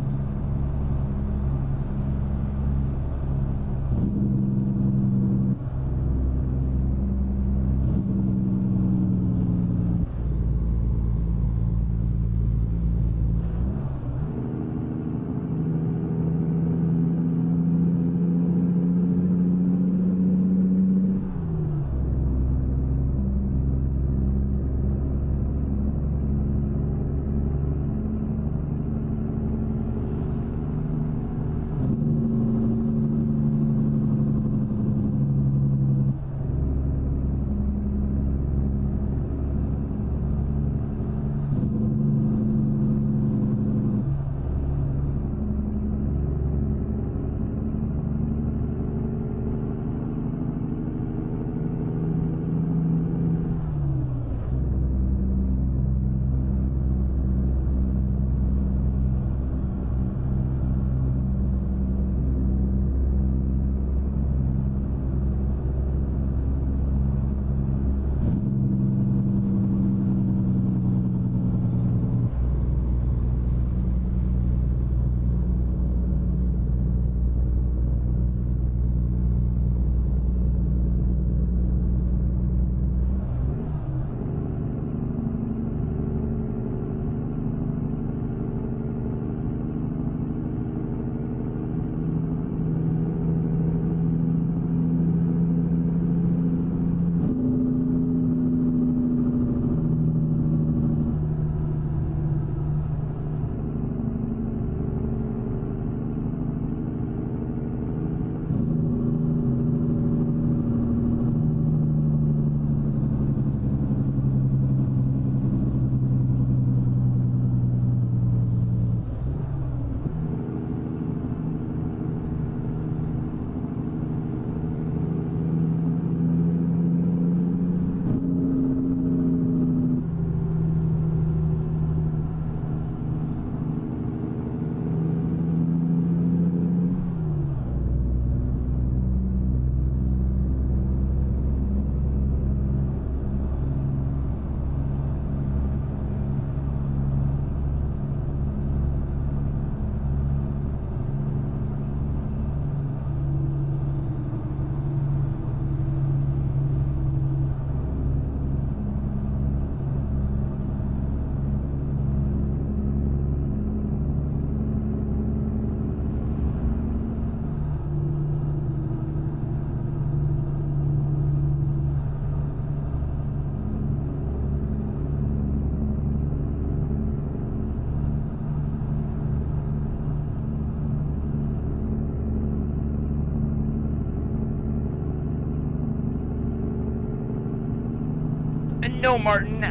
No, Martin.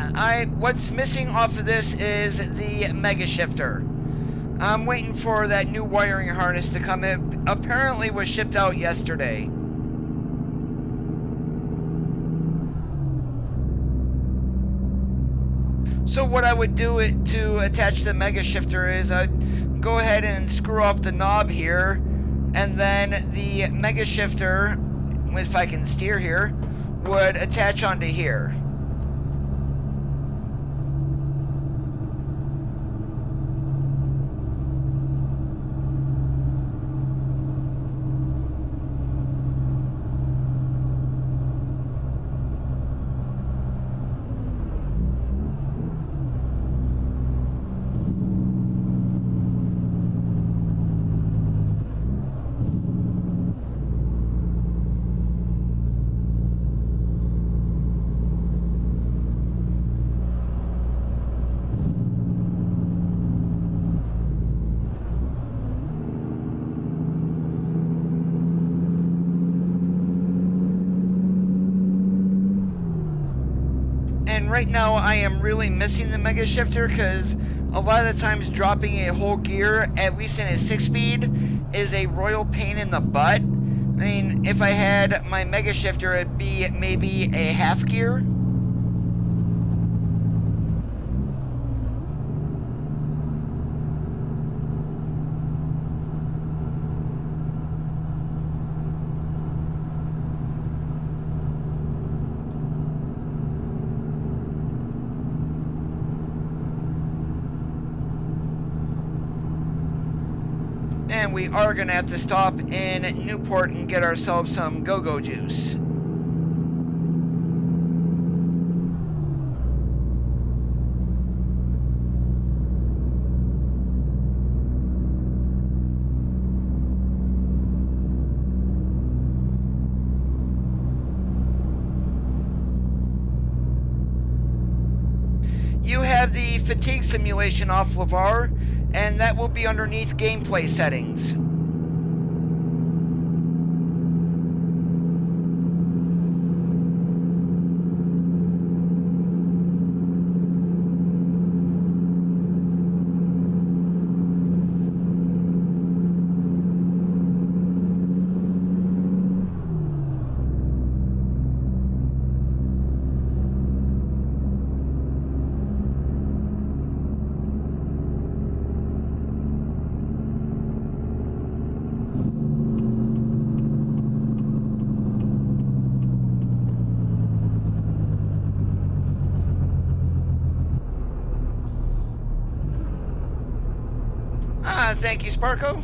What's missing off of this is the mega shifter. I'm waiting for that new wiring harness to come. It apparently was shipped out yesterday. So what I would do to attach the mega shifter is I'd go ahead and screw off the knob here, and then the mega shifter, if I can steer here, would attach onto here. And right now I am really missing the mega shifter because a lot of the times dropping a whole gear, at least in a 6-speed, is a royal pain in the butt. I mean, if I had my mega shifter, it'd be maybe a half gear. And we are going to have to stop in Newport and get ourselves some go-go juice. You have the fatigue simulation off, LeVar, and that will be underneath gameplay settings. Thank you, Sparko.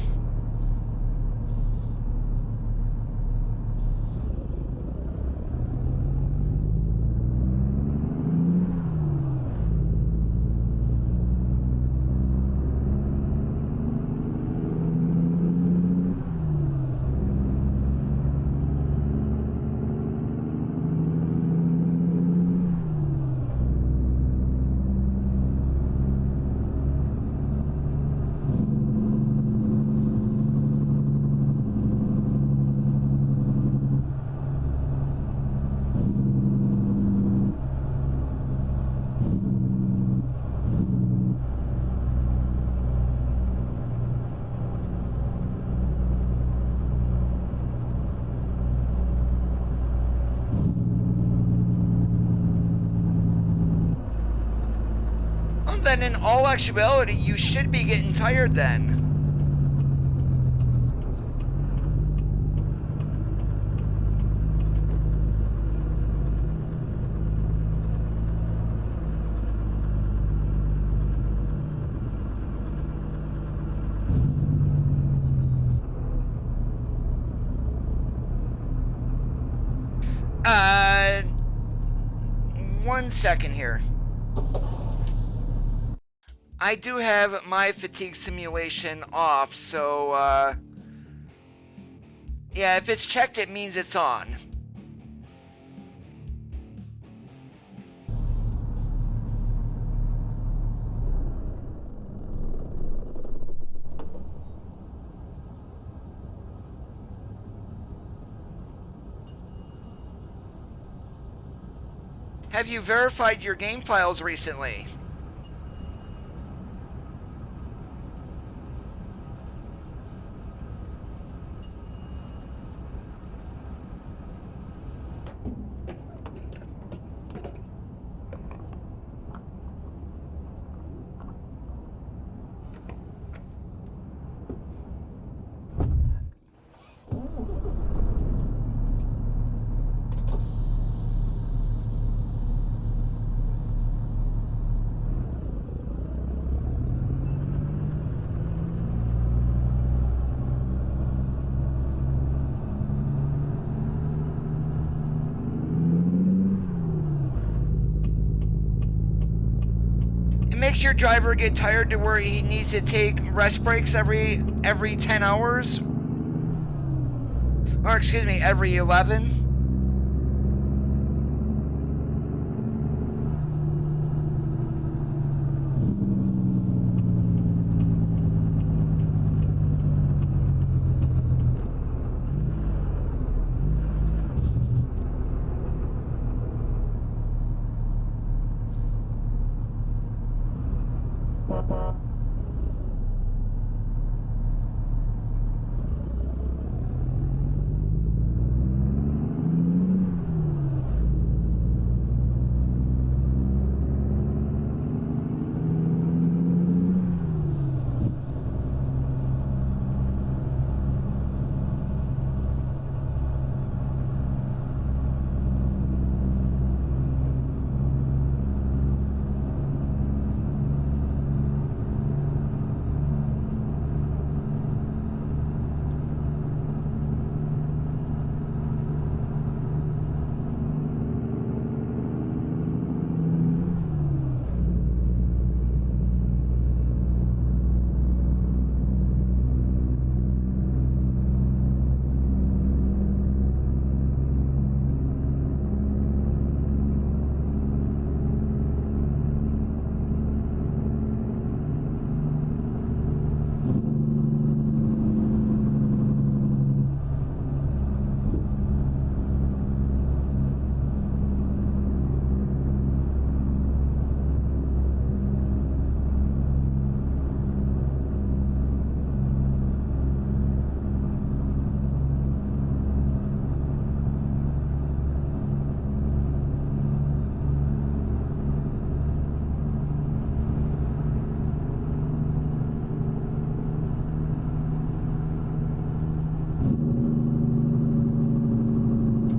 Then in all actuality, you should be getting tired then. One second here. I do have my fatigue simulation off, so, yeah, if it's checked, it means it's on. Have you verified your game files recently? Makes your driver get tired to where he needs to take rest breaks every 10 hours? Or excuse me, every 11?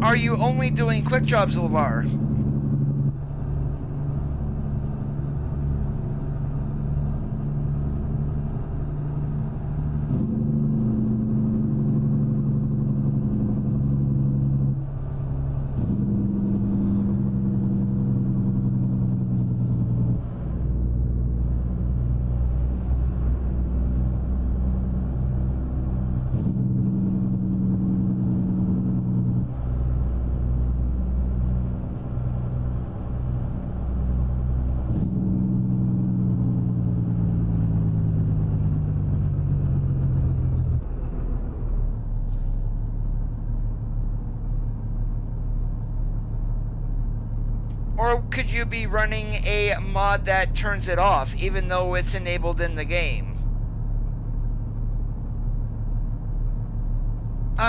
Are you only doing quick jobs, LeVar? Or could you be running a mod that turns it off, even though it's enabled in the game?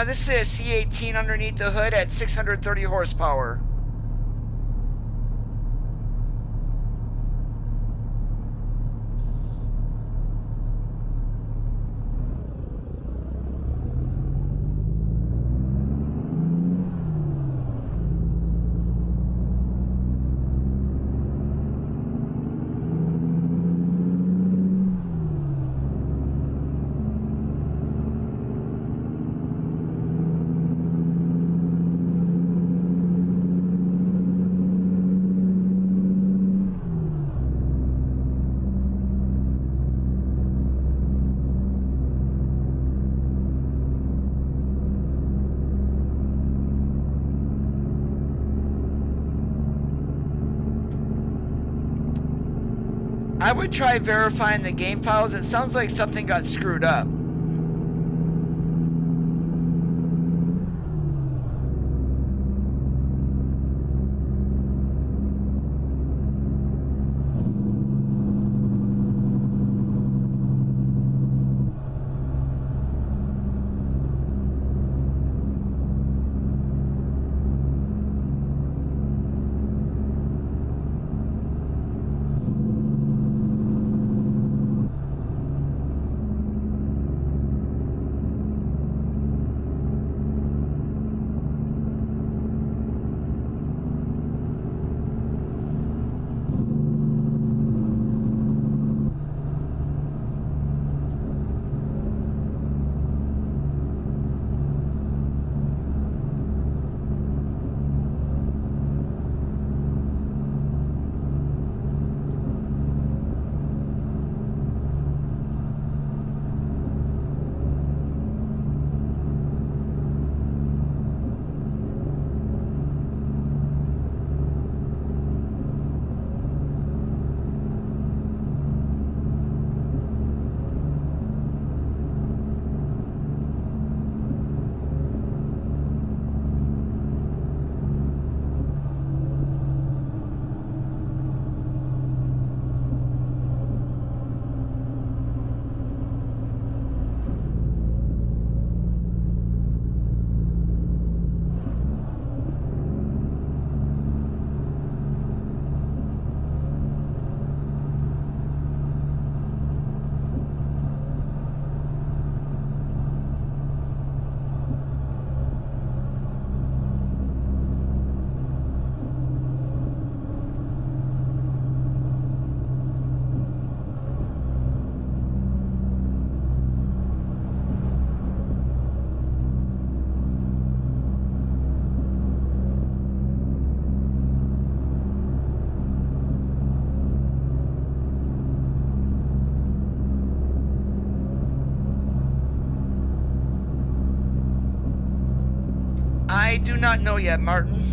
This is a C18 underneath the hood at 630 horsepower. I would try verifying the game files. It sounds like something got screwed up. I do not know yet, Martin.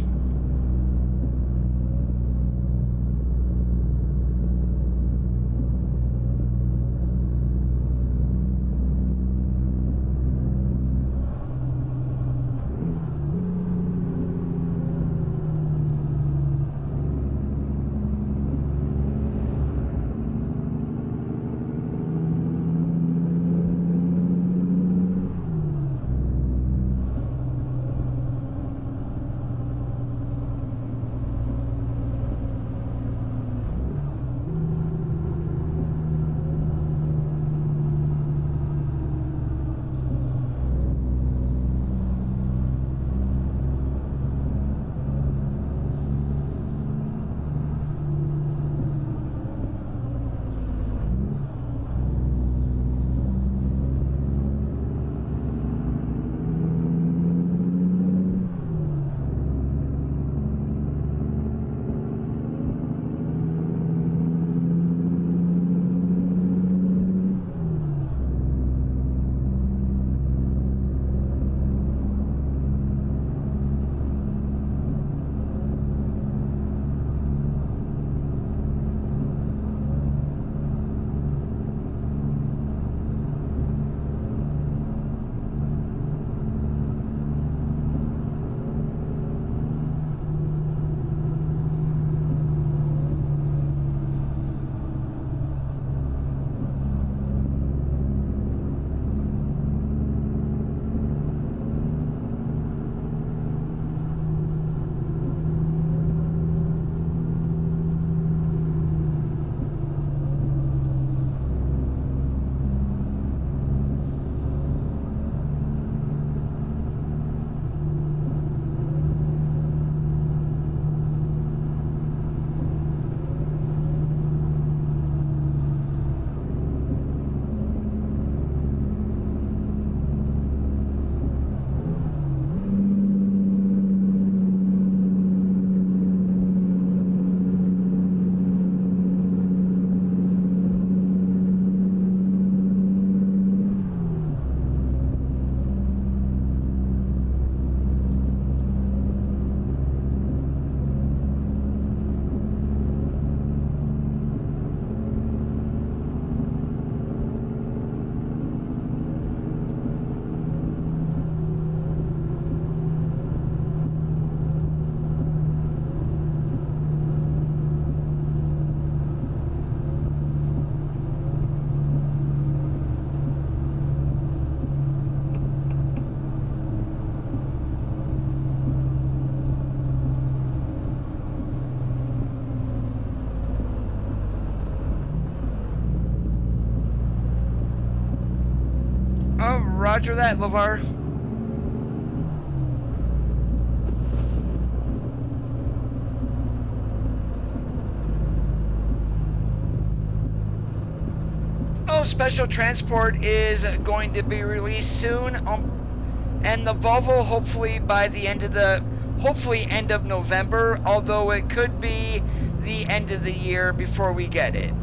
Oh, roger that, LeVar. Oh, Special Transport is going to be released soon, and the Volvo hopefully by the end of November, although it could be the end of the year before we get it.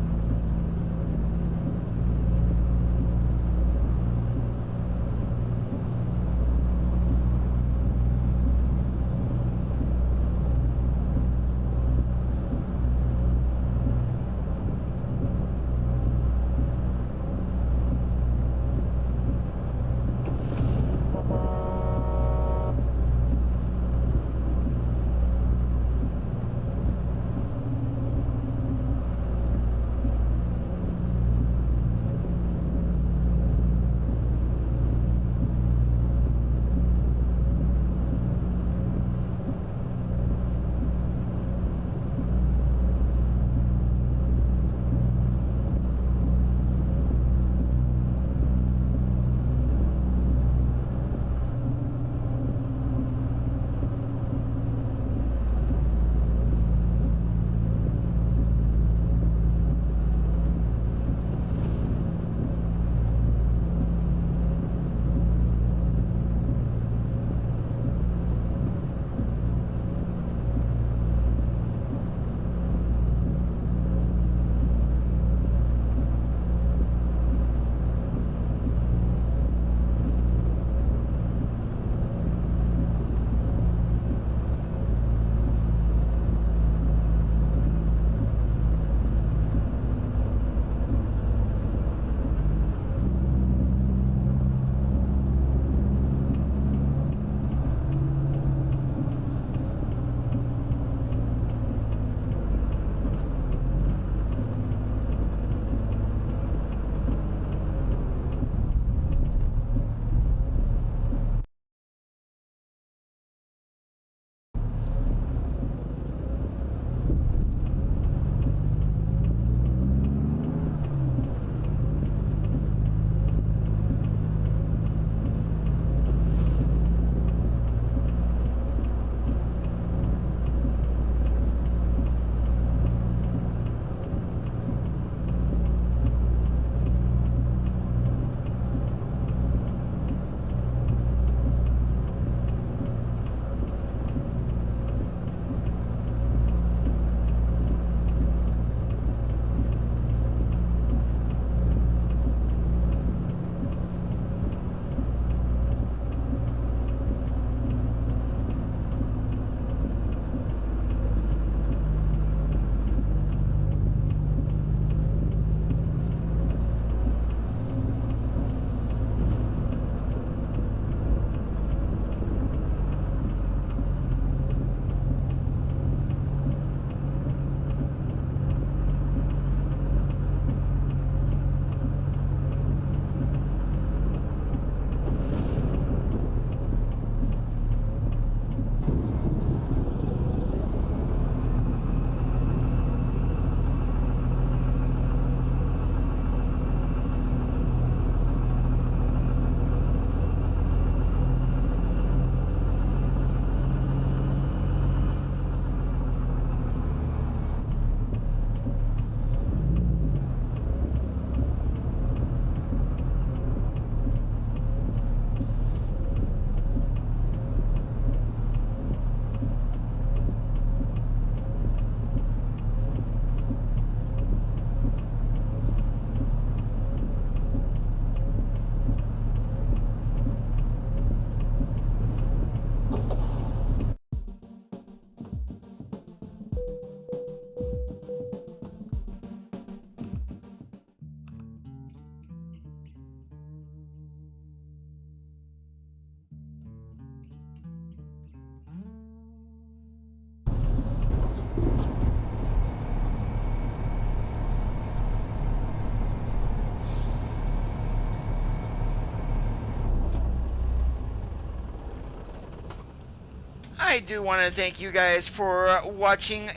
I do want to thank you guys for watching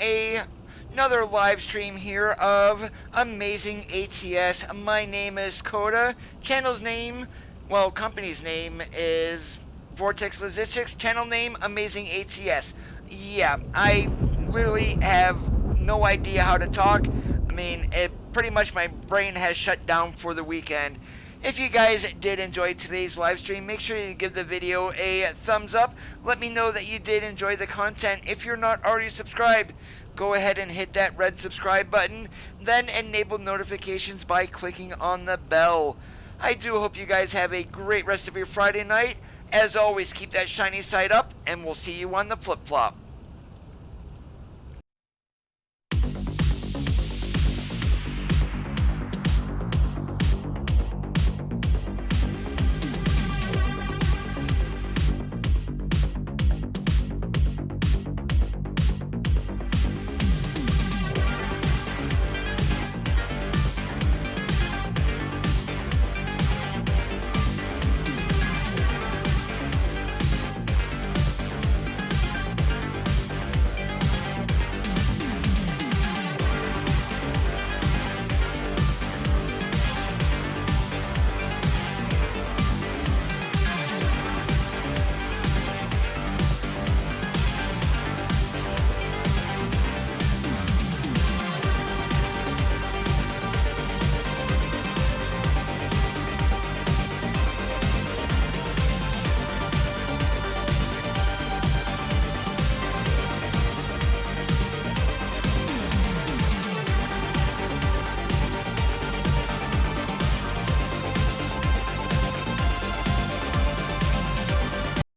another live stream here of Amazing ATS. My name is Coda. Channel's name, well, company's name is Vortex Logistics. Channel name, Amazing ATS. Yeah, I literally have no idea how to talk. I mean, pretty much my brain has shut down for the weekend. If you guys did enjoy today's live stream, make sure you give the video a thumbs up. Let me know that you did enjoy the content. If you're not already subscribed, go ahead and hit that red subscribe button. Then enable notifications by clicking on the bell. I do hope you guys have a great rest of your Friday night. As always, keep that shiny side up, and we'll see you on the flip-flop.